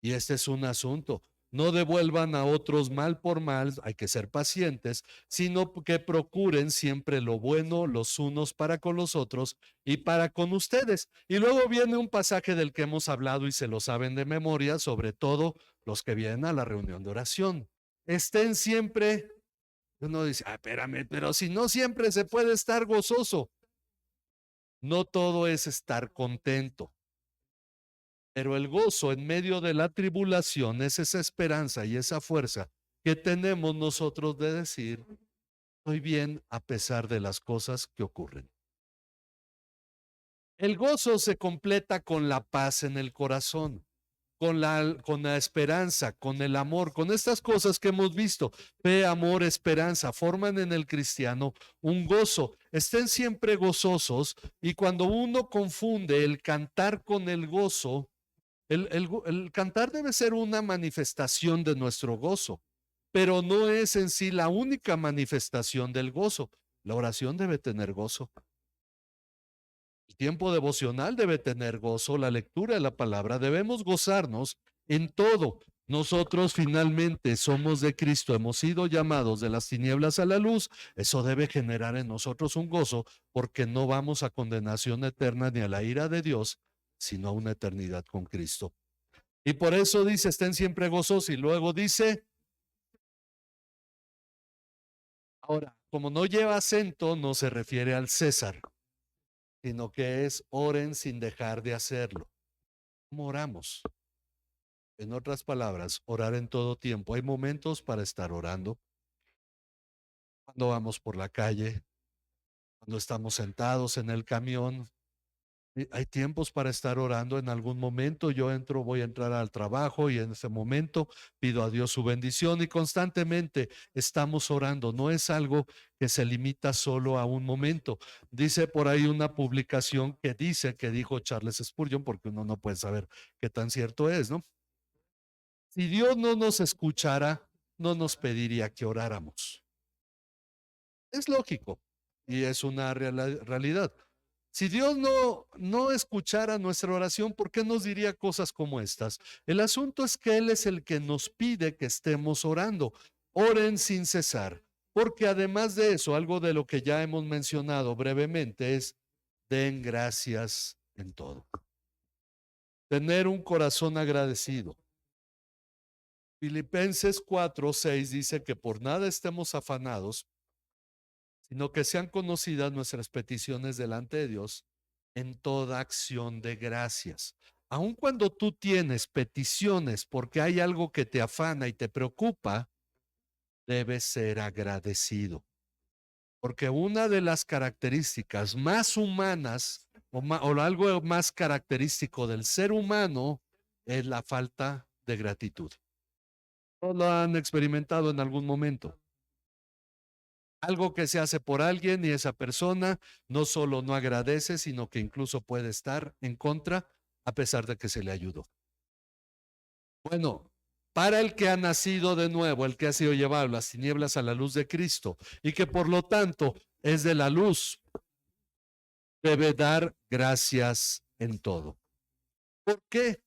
Y este es un asunto. No devuelvan a otros mal por mal, hay que ser pacientes, sino que procuren siempre lo bueno los unos para con los otros y para con ustedes. Y luego viene un pasaje del que hemos hablado y se lo saben de memoria, sobre todo los que vienen a la reunión de oración. Estén siempre, uno dice, espérame, pero si no siempre se puede estar gozoso. No todo es estar contento. Pero el gozo en medio de la tribulación es esa esperanza y esa fuerza que tenemos nosotros de decir, estoy bien a pesar de las cosas que ocurren. El gozo se completa con la paz en el corazón, con la esperanza, con el amor, con estas cosas que hemos visto. Fe, amor, esperanza, forman en el cristiano un gozo. Estén siempre gozosos y cuando uno confunde el cantar con el gozo, el cantar debe ser una manifestación de nuestro gozo, pero no es en sí la única manifestación del gozo. La oración debe tener gozo. El tiempo devocional debe tener gozo, la lectura de la palabra. Debemos gozarnos en todo. Nosotros finalmente somos de Cristo, hemos sido llamados de las tinieblas a la luz. Eso debe generar en nosotros un gozo porque no vamos a condenación eterna ni a la ira de Dios, sino a una eternidad con Cristo. Y por eso dice, estén siempre gozosos. Y luego dice, ahora, como no lleva acento, no se refiere al César, sino que es oren sin dejar de hacerlo. ¿Cómo oramos? En otras palabras, orar en todo tiempo. Hay momentos para estar orando. Cuando vamos por la calle, cuando estamos sentados en el camión, hay tiempos para estar orando. En algún momento yo voy a entrar al trabajo y en ese momento pido a Dios su bendición y constantemente estamos orando. No es algo que se limita solo a un momento. Dice por ahí una publicación que dice que dijo Charles Spurgeon, porque uno no puede saber qué tan cierto es, ¿no? Si Dios no nos escuchara, no nos pediría que oráramos. Es lógico y es una realidad. Si Dios no escuchara nuestra oración, ¿por qué nos diría cosas como estas? El asunto es que Él es el que nos pide que estemos orando. Oren sin cesar, porque además de eso, algo de lo que ya hemos mencionado brevemente es, den gracias en todo. Tener un corazón agradecido. Filipenses 4:6 dice que por nada estemos afanados, sino que sean conocidas nuestras peticiones delante de Dios en toda acción de gracias. Aun cuando tú tienes peticiones porque hay algo que te afana y te preocupa, debes ser agradecido. Porque una de las características más humanas o algo más característico del ser humano es la falta de gratitud. ¿Todos lo han experimentado en algún momento? Algo que se hace por alguien y esa persona no solo no agradece, sino que incluso puede estar en contra a pesar de que se le ayudó. Bueno, para el que ha nacido de nuevo, el que ha sido llevado las tinieblas a la luz de Cristo, y que por lo tanto es de la luz, debe dar gracias en todo. ¿Por qué?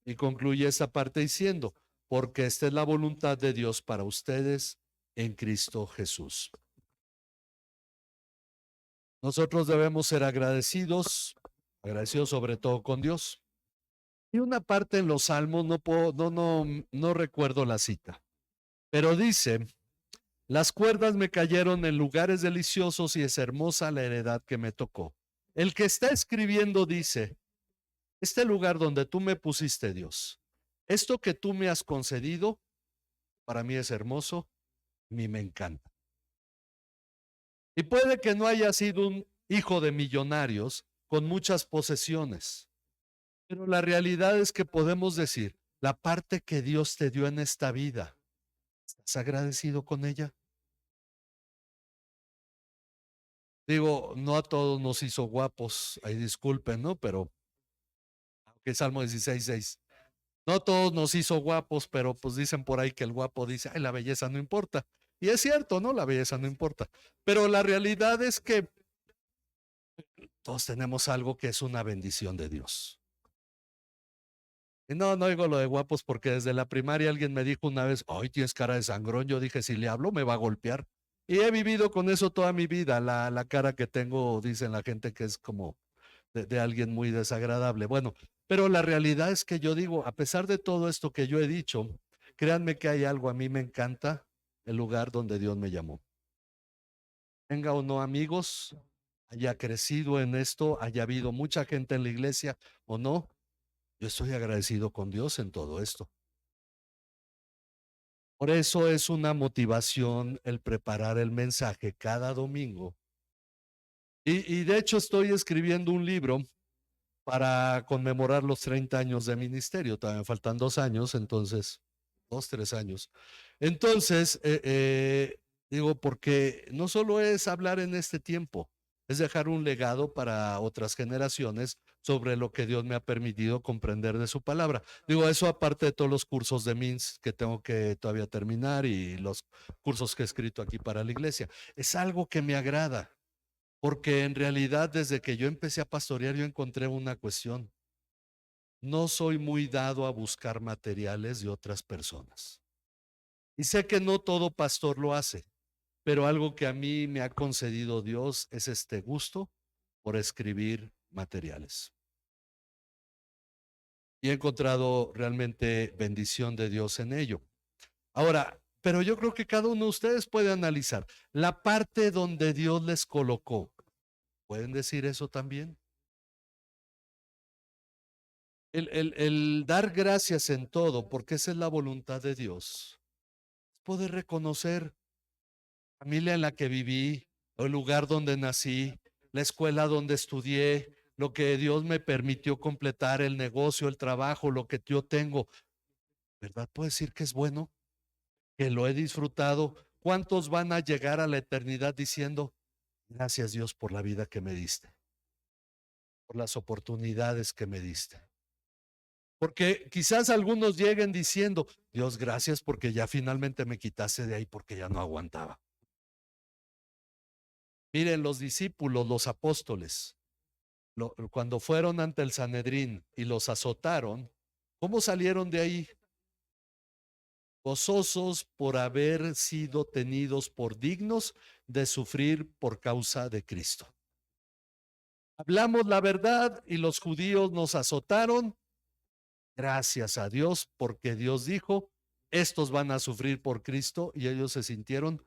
Y concluye esa parte diciendo, porque esta es la voluntad de Dios para ustedes en Cristo Jesús. Nosotros debemos ser agradecidos sobre todo con Dios. Y una parte en los Salmos, no recuerdo la cita, pero dice, las cuerdas me cayeron en lugares deliciosos y es hermosa la heredad que me tocó. El que está escribiendo dice, este lugar donde tú me pusiste, Dios, esto que tú me has concedido, para mí es hermoso, a mí me encanta. Y puede que no haya sido un hijo de millonarios con muchas posesiones, pero la realidad es que podemos decir, la parte que Dios te dio en esta vida, ¿estás agradecido con ella? Digo, no a todos nos hizo guapos, ahí disculpen, ¿no? Pero, aunque Salmo 16:6, no a todos nos hizo guapos, pero pues dicen por ahí que el guapo dice, ay, la belleza no importa. Y es cierto, ¿no? La belleza no importa. Pero la realidad es que todos tenemos algo que es una bendición de Dios. Y no digo lo de guapos porque desde la primaria alguien me dijo una vez, ay, tienes cara de sangrón. Yo dije, si le hablo me va a golpear. Y he vivido con eso toda mi vida. La cara que tengo, dicen la gente que es como de alguien muy desagradable. Bueno, pero la realidad es que yo digo, a pesar de todo esto que yo he dicho, créanme que hay algo, a mí me encanta el lugar donde Dios me llamó. Tenga o no amigos, haya crecido en esto, haya habido mucha gente en la iglesia o no, yo estoy agradecido con Dios en todo esto. Por eso es una motivación el preparar el mensaje cada domingo. Y de hecho estoy escribiendo un libro para conmemorar los 30 años de ministerio. Todavía me faltan 2 años, entonces, 3 años. Entonces, digo, porque no solo es hablar en este tiempo, es dejar un legado para otras generaciones sobre lo que Dios me ha permitido comprender de su palabra. Digo, eso aparte de todos los cursos de MINS que tengo que todavía terminar y los cursos que he escrito aquí para la iglesia. Es algo que me agrada. Porque en realidad desde que yo empecé a pastorear yo encontré una cuestión. No soy muy dado a buscar materiales de otras personas. Y sé que no todo pastor lo hace, pero algo que a mí me ha concedido Dios es este gusto por escribir materiales. Y he encontrado realmente bendición de Dios en ello. Ahora, pero yo creo que cada uno de ustedes puede analizar la parte donde Dios les colocó. ¿Pueden decir eso también? El dar gracias en todo, porque esa es la voluntad de Dios. Poder reconocer la familia en la que viví, el lugar donde nací, la escuela donde estudié, lo que Dios me permitió completar, el negocio, el trabajo, lo que yo tengo. ¿Verdad? Puedo decir que es bueno, que lo he disfrutado. ¿Cuántos van a llegar a la eternidad diciendo, gracias Dios por la vida que me diste, por las oportunidades que me diste? Porque quizás algunos lleguen diciendo, Dios, gracias porque ya finalmente me quitaste de ahí porque ya no aguantaba. Miren, los discípulos, los apóstoles, cuando fueron ante el Sanedrín y los azotaron, ¿cómo salieron de ahí? Gozosos por haber sido tenidos por dignos de sufrir por causa de Cristo. Hablamos la verdad y los judíos nos azotaron. Gracias a Dios, porque Dios dijo, estos van a sufrir por Cristo y ellos se sintieron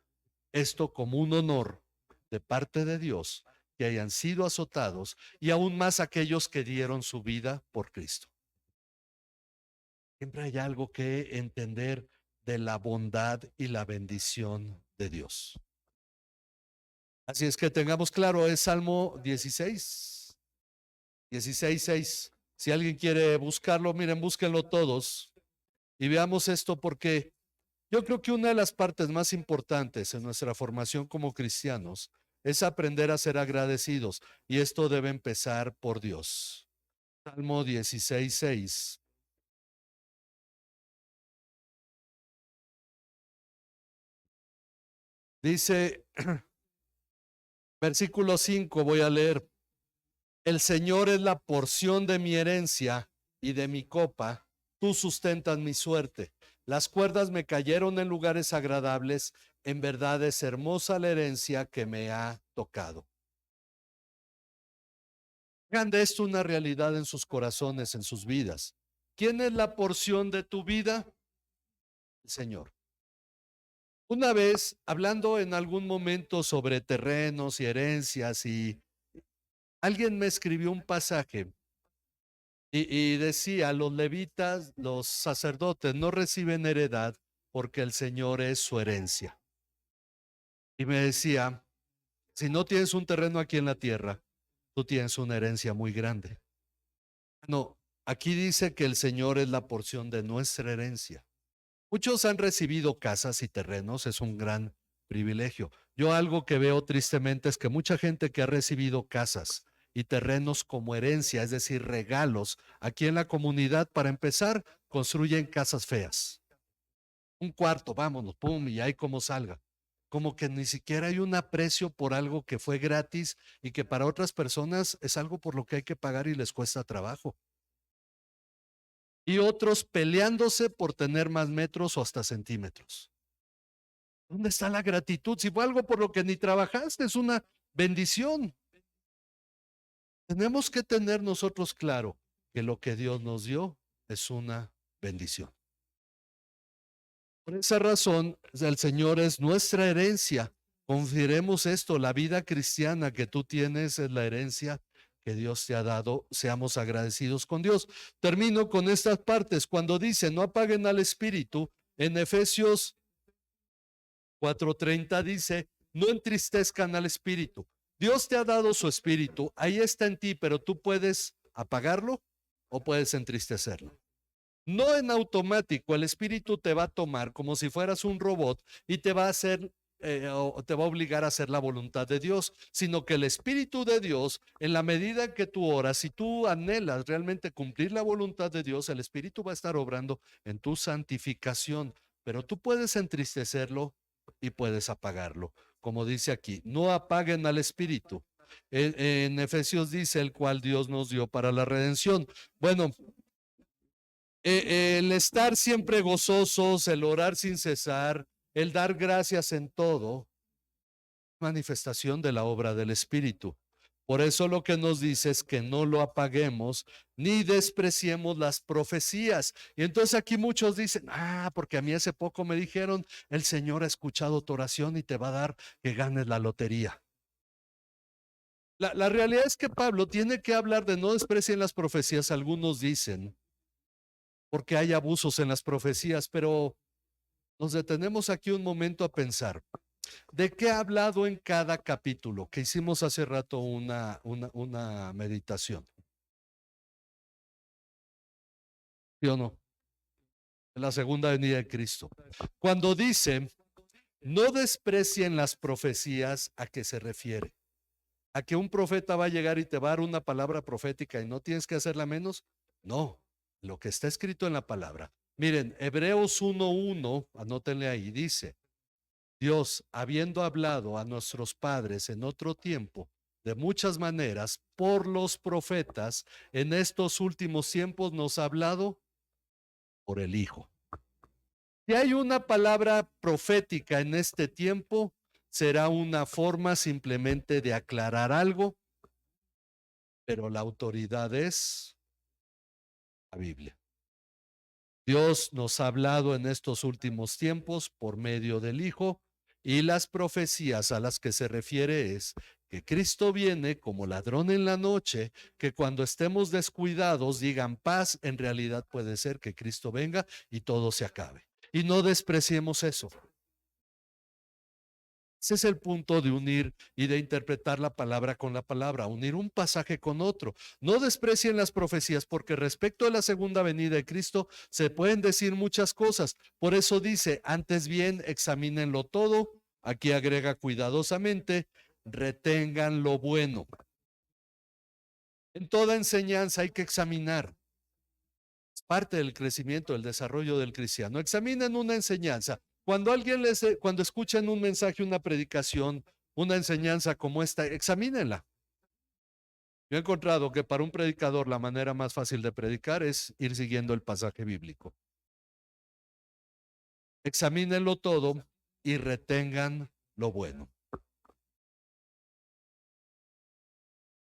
esto como un honor de parte de Dios, que hayan sido azotados y aún más aquellos que dieron su vida por Cristo. Siempre hay algo que entender de la bondad y la bendición de Dios. Así es que tengamos claro, es Salmo 16:6. Si alguien quiere buscarlo, miren, búsquenlo todos y veamos esto porque yo creo que una de las partes más importantes en nuestra formación como cristianos es aprender a ser agradecidos y esto debe empezar por Dios. Salmo 16:6. Dice, versículo 5, voy a leer. El Señor es la porción de mi herencia y de mi copa. Tú sustentas mi suerte. Las cuerdas me cayeron en lugares agradables. En verdad es hermosa la herencia que me ha tocado. Hagan de esto una realidad en sus corazones, en sus vidas. ¿Quién es la porción de tu vida? El Señor. Una vez, hablando en algún momento sobre terrenos y herencias, y alguien me escribió un pasaje y decía, los levitas, los sacerdotes no reciben heredad porque el Señor es su herencia. Y me decía, si no tienes un terreno aquí en la tierra, tú tienes una herencia muy grande. No, aquí dice que el Señor es la porción de nuestra herencia. Muchos han recibido casas y terrenos, es un gran privilegio. Yo algo que veo tristemente es que mucha gente que ha recibido casas y terrenos como herencia, es decir, regalos, aquí en la comunidad, para empezar, construyen casas feas. Un cuarto, vámonos, pum, y ahí como salga. Como que ni siquiera hay un aprecio por algo que fue gratis y que para otras personas es algo por lo que hay que pagar y les cuesta trabajo. Y otros peleándose por tener más metros o hasta centímetros. ¿Dónde está la gratitud? Si fue algo por lo que ni trabajaste, es una bendición. Tenemos que tener nosotros claro que lo que Dios nos dio es una bendición. Por esa razón, el Señor es nuestra herencia. Confiemos esto, la vida cristiana que tú tienes es la herencia que Dios te ha dado. Seamos agradecidos con Dios. Termino con estas partes. Cuando dice, no apaguen al Espíritu, en Efesios 4:30 dice, no entristezcan al Espíritu. Dios te ha dado su Espíritu, ahí está en ti, pero tú puedes apagarlo o puedes entristecerlo. No en automático, el Espíritu te va a tomar como si fueras un robot y te va a hacer o te va a obligar a hacer la voluntad de Dios, sino que el Espíritu de Dios, en la medida que tú oras, si tú anhelas realmente cumplir la voluntad de Dios, el Espíritu va a estar obrando en tu santificación, pero tú puedes entristecerlo y puedes apagarlo. Como dice aquí, no apaguen al Espíritu. En Efesios dice, el cual Dios nos dio para la redención. Bueno, el estar siempre gozosos, el orar sin cesar, el dar gracias en todo, manifestación de la obra del Espíritu. Por eso lo que nos dice es que no lo apaguemos ni despreciemos las profecías. Y entonces aquí muchos dicen, porque a mí hace poco me dijeron, el Señor ha escuchado tu oración y te va a dar que ganes la lotería. La realidad es que Pablo tiene que hablar de no desprecien las profecías, algunos dicen, porque hay abusos en las profecías, pero nos detenemos aquí un momento a pensar. ¿De qué ha hablado en cada capítulo? Que hicimos hace rato una meditación. ¿Sí o no? En la segunda venida de Cristo. Cuando dice, no desprecien las profecías, ¿a qué se refiere? ¿A que un profeta va a llegar y te va a dar una palabra profética y no tienes que hacerla menos? No, lo que está escrito en la palabra. Miren, Hebreos 1:1, anótenle ahí, dice, Dios, habiendo hablado a nuestros padres en otro tiempo, de muchas maneras, por los profetas, en estos últimos tiempos nos ha hablado por el Hijo. Si hay una palabra profética en este tiempo, será una forma simplemente de aclarar algo, pero la autoridad es la Biblia. Dios nos ha hablado en estos últimos tiempos por medio del Hijo, y las profecías a las que se refiere es que Cristo viene como ladrón en la noche, que cuando estemos descuidados digan paz, en realidad puede ser que Cristo venga y todo se acabe. Y no despreciemos eso. Ese es el punto de unir y de interpretar la palabra con la palabra, unir un pasaje con otro. No desprecien las profecías, porque respecto a la segunda venida de Cristo se pueden decir muchas cosas. Por eso dice, antes bien, examínenlo todo. Aquí agrega cuidadosamente, retengan lo bueno. En toda enseñanza hay que examinar. Es parte del crecimiento, del desarrollo del cristiano. Examinen una enseñanza. cuando escuchen un mensaje, una predicación, una enseñanza como esta, examínenla. Yo he encontrado que para un predicador la manera más fácil de predicar es ir siguiendo el pasaje bíblico. Examínenlo todo y retengan lo bueno.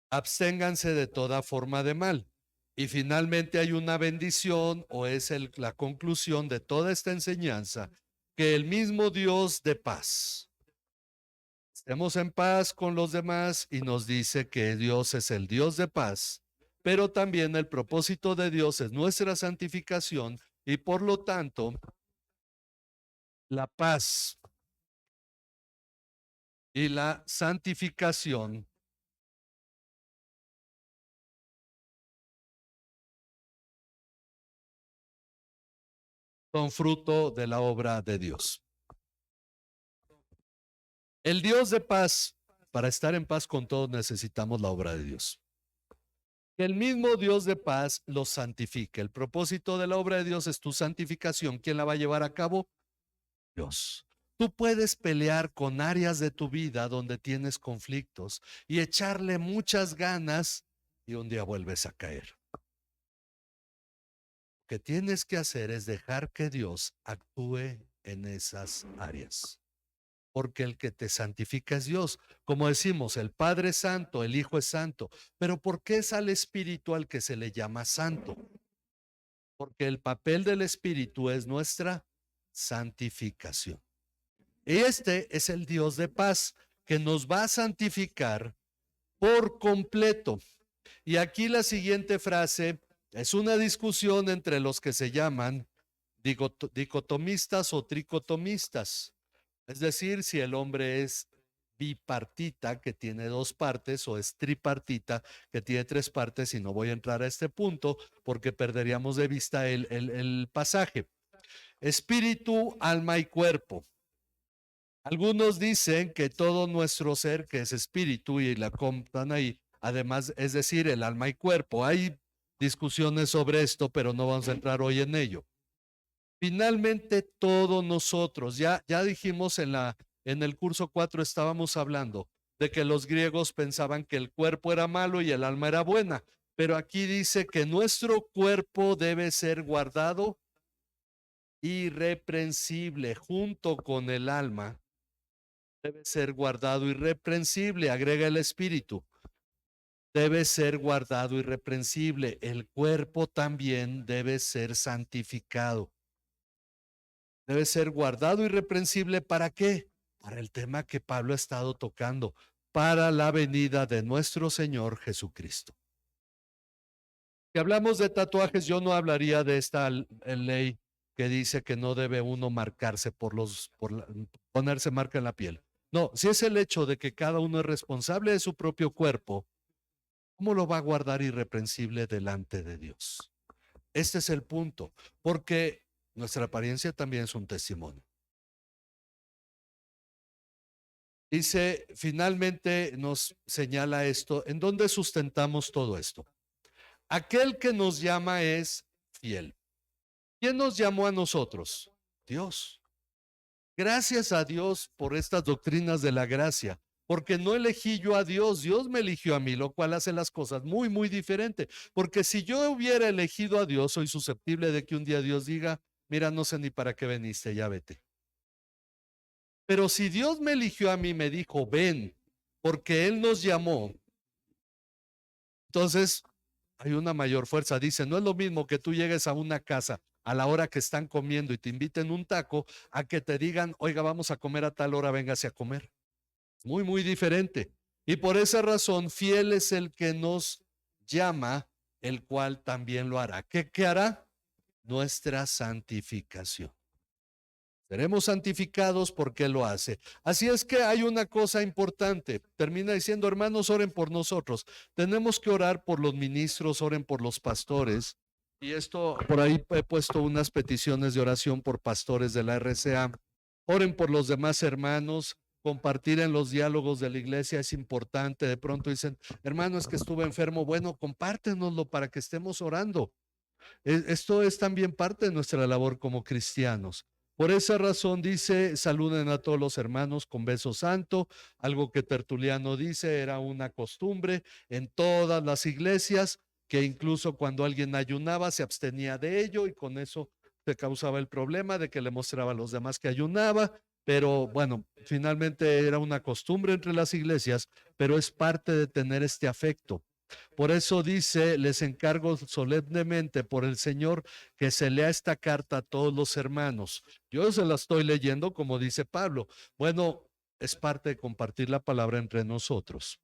Absténganse de toda forma de mal. Y finalmente hay una bendición, o es la conclusión de toda esta enseñanza, que el mismo Dios de paz, estemos en paz con los demás, y nos dice que Dios es el Dios de paz, pero también el propósito de Dios es nuestra santificación, y por lo tanto, la paz y la santificación son fruto de la obra de Dios. El Dios de paz, para estar en paz con todos necesitamos la obra de Dios. Que el mismo Dios de paz los santifique. El propósito de la obra de Dios es tu santificación. ¿Quién la va a llevar a cabo? Dios. Tú puedes pelear con áreas de tu vida donde tienes conflictos y echarle muchas ganas y un día vuelves a caer. Lo que tienes que hacer es dejar que Dios actúe en esas áreas. Porque el que te santifica es Dios. Como decimos, el Padre es santo, el Hijo es santo. Pero ¿por qué es al Espíritu al que se le llama santo? Porque el papel del Espíritu es nuestra santificación. Y este es el Dios de paz que nos va a santificar por completo. Y aquí la siguiente frase es una discusión entre los que se llaman dicotomistas o tricotomistas. Es decir, si el hombre es bipartita, que tiene dos partes, o es tripartita, que tiene tres partes, y no voy a entrar a este punto porque perderíamos de vista el pasaje. Espíritu, alma y cuerpo. Algunos dicen que todo nuestro ser, que es espíritu, y la compran ahí, además, es decir, el alma y cuerpo. Hay discusiones sobre esto, pero no vamos a entrar hoy en ello. Finalmente, todos nosotros, ya dijimos en el curso 4 estábamos hablando de que los griegos pensaban que el cuerpo era malo y el alma era buena, pero aquí dice que nuestro cuerpo debe ser guardado irreprensible junto con el alma. Debe ser guardado irreprensible, agrega el Espíritu. Debe ser guardado irreprensible. El cuerpo también debe ser santificado. Debe ser guardado irreprensible. ¿Para qué? Para el tema que Pablo ha estado tocando, para la venida de nuestro Señor Jesucristo. Si hablamos de tatuajes, yo no hablaría de esta ley que dice que no debe uno marcarse ponerse marca en la piel. No, si es el hecho de que cada uno es responsable de su propio cuerpo, ¿cómo lo va a guardar irreprensible delante de Dios? Este es el punto, porque nuestra apariencia también es un testimonio. Dice, finalmente nos señala esto, ¿en dónde sustentamos todo esto? Aquel que nos llama es fiel. ¿Quién nos llamó a nosotros? Dios. Gracias a Dios por estas doctrinas de la gracia, porque no elegí yo a Dios, Dios me eligió a mí, lo cual hace las cosas muy, muy diferente. Porque si yo hubiera elegido a Dios, soy susceptible de que un día Dios diga, mira, no sé ni para qué veniste, ya vete. Pero si Dios me eligió a mí, me dijo, ven, porque Él nos llamó, entonces hay una mayor fuerza. Dice, no es lo mismo que tú llegues a una casa a la hora que están comiendo y te inviten un taco, a que te digan, oiga, vamos a comer a tal hora, véngase a comer. Muy, muy diferente. Y por esa razón, fiel es el que nos llama, el cual también lo hará. ¿Qué hará? Nuestra santificación. Seremos santificados porque Él lo hace. Así es que hay una cosa importante. Termina diciendo, hermanos, oren por nosotros. Tenemos que orar por los ministros, oren por los pastores. Y esto, por ahí he puesto unas peticiones de oración por pastores de la RCA. Oren por los demás hermanos. Compartir en los diálogos de la iglesia es importante. De pronto dicen, hermano, es que estuve enfermo. Bueno, compártenoslo para que estemos orando. Esto es también parte de nuestra labor como cristianos. Por esa razón dice, saluden a todos los hermanos con beso santo, algo que Tertuliano dice era una costumbre en todas las iglesias, que incluso cuando alguien ayunaba se abstenía de ello y con eso se causaba el problema de que le mostraba a los demás que ayunaba. Pero bueno, finalmente era una costumbre entre las iglesias, pero es parte de tener este afecto. Por eso dice, les encargo solemnemente por el Señor que se lea esta carta a todos los hermanos. Yo se la estoy leyendo como dice Pablo. Bueno, es parte de compartir la palabra entre nosotros.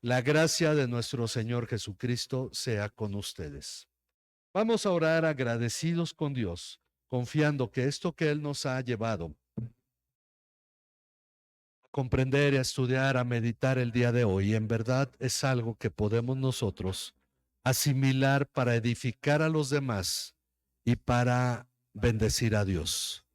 La gracia de nuestro Señor Jesucristo sea con ustedes. Vamos a orar agradecidos con Dios, confiando que esto que Él nos ha llevado comprender, a estudiar, a meditar el día de hoy, en verdad es algo que podemos nosotros asimilar para edificar a los demás y para bendecir a Dios,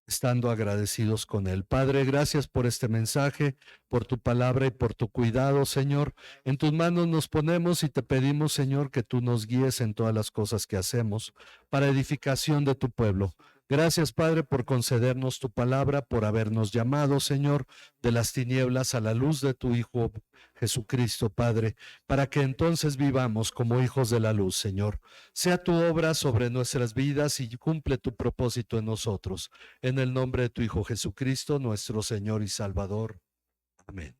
estando agradecidos con Él. Padre, gracias por este mensaje, por tu palabra y por tu cuidado, Señor. En tus manos nos ponemos y te pedimos, Señor, que tú nos guíes en todas las cosas que hacemos para edificación de tu pueblo. Gracias, Padre, por concedernos tu palabra, por habernos llamado, Señor, de las tinieblas a la luz de tu Hijo Jesucristo, Padre, para que entonces vivamos como hijos de la luz, Señor. Sea tu obra sobre nuestras vidas y cumple tu propósito en nosotros. En el nombre de tu Hijo Jesucristo, nuestro Señor y Salvador. Amén.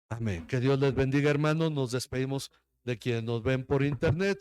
Amén. Que Dios les bendiga, hermanos. Nos despedimos de quienes nos ven por internet.